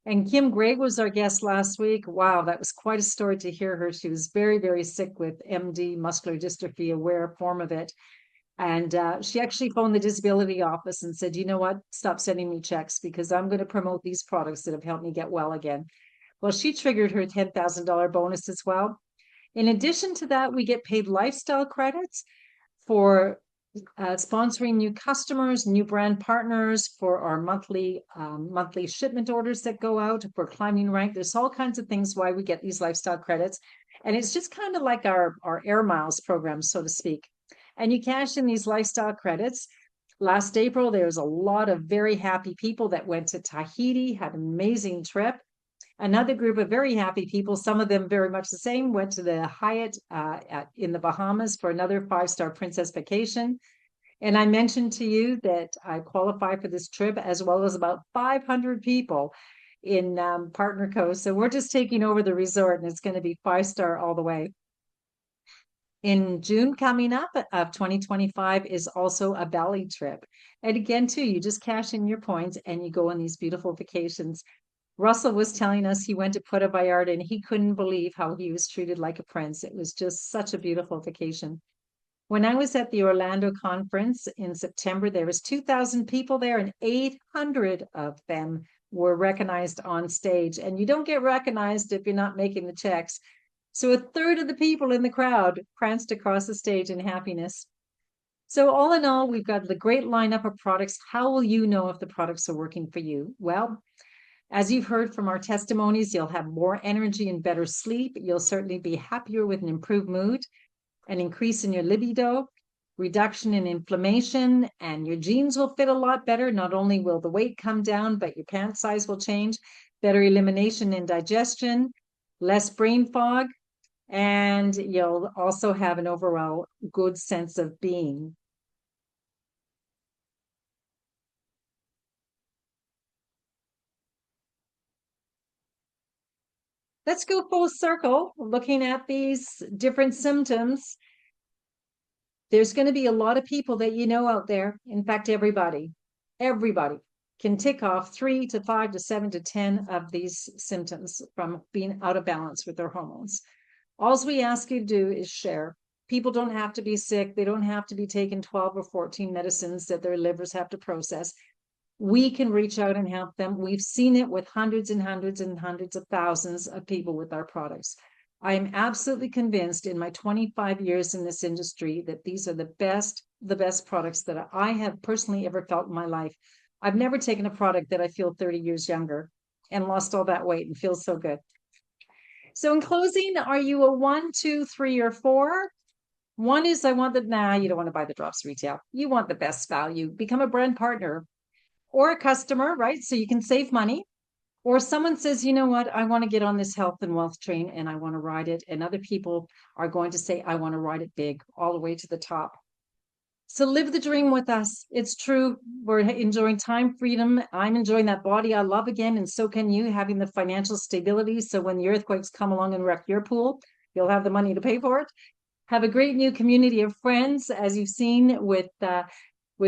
And Kim Gregg was our guest last week. Wow, that was quite a story to hear her. She was very, very sick with MD, muscular dystrophy, a rare form of it. And she actually phoned the disability office and said, you know what, stop sending me checks because I'm going to promote these products that have helped me get well again. Well, she triggered her $10,000 bonus as well. In addition to that, we get paid lifestyle credits for sponsoring new customers, new brand partners, for our monthly shipment orders that go out, for climbing rank. There's all kinds of things why we get these lifestyle credits. And it's just kind of like our air miles program, so to speak. And you cash in these lifestyle credits. Last April, there was a lot of very happy people that went to Tahiti, had an amazing trip. Another group of very happy people, some of them very much the same, went to the Hyatt in the Bahamas for another 5-star princess vacation. And I mentioned to you that I qualify for this trip, as well as about 500 people in Partner Coast. So we're just taking over the resort, and it's going to be 5-star all the way. In June coming up of 2025 is also a Bali trip. And again, too, you just cash in your points and you go on these beautiful vacations. Russell was telling us he went to Puerto Vallarta and he couldn't believe how he was treated like a prince. It was just such a beautiful vacation. When I was at the Orlando conference in September, there was 2,000 people there and 800 of them were recognized on stage. And you don't get recognized if you're not making the checks. So a third of the people in the crowd pranced across the stage in happiness. So all in all, we've got the great lineup of products. How will you know if the products are working for you? Well, as you've heard from our testimonies, you'll have more energy and better sleep. You'll certainly be happier with an improved mood, an increase in your libido, reduction in inflammation, and your jeans will fit a lot better. Not only will the weight come down, but your pant size will change, better elimination and digestion, less brain fog, and you'll also have an overall good sense of being. Let's go full circle, looking at these different symptoms. There's going to be a lot of people that you know out there. In fact, everybody can tick off 3 to 5 to 7 to 10 of these symptoms from being out of balance with their hormones. All we ask you to do is share. People don't have to be sick. They don't have to be taking 12 or 14 medicines that their livers have to process. We can reach out and help them. We've seen it with hundreds and hundreds and hundreds of thousands of people with our products. I am absolutely convinced in my 25 years in this industry that these are the best products that I have personally ever felt in my life. I've never taken a product that I feel 30 years younger and lost all that weight and feel so good. So in closing, are you a 1, 2, 3, or 4? 1 is you don't want to buy the drops retail. You want the best value. Become a brand partner or a customer, right? So you can save money. Or someone says, you know what, I want to get on this health and wealth train and I want to ride it. And other people are going to say, I want to ride it big all the way to the top. So live the dream with us. It's true. We're enjoying time freedom. I'm enjoying that body I love again. And so can you, having the financial stability. So when the earthquakes come along and wreck your pool, you'll have the money to pay for it. Have a great new community of friends, as you've seen with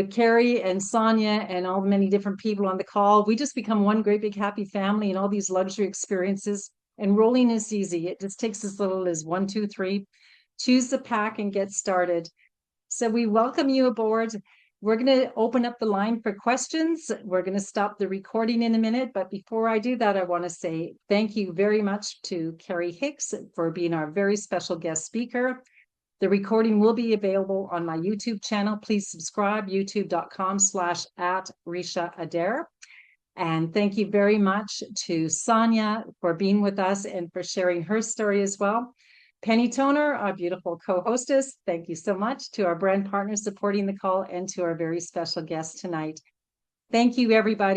Carrie and Sonja and all the many different people on the call. We just become one great big happy family and all these luxury experiences. Enrolling is easy. It just takes as little as 1, 2, 3. Choose the pack and get started. So we welcome you aboard. We're going to open up the line for questions. We're going to stop the recording in a minute. But before I do that, I want to say thank you very much to Carrie Hicks for being our very special guest speaker. The recording will be available on my YouTube channel. Please subscribe, youtube.com/@Ricia Adair. And thank you very much to Sonja for being with us and for sharing her story as well. Penny Toner, our beautiful co-hostess, thank you so much. To our brand partners supporting the call and to our very special guest tonight. Thank you, everybody.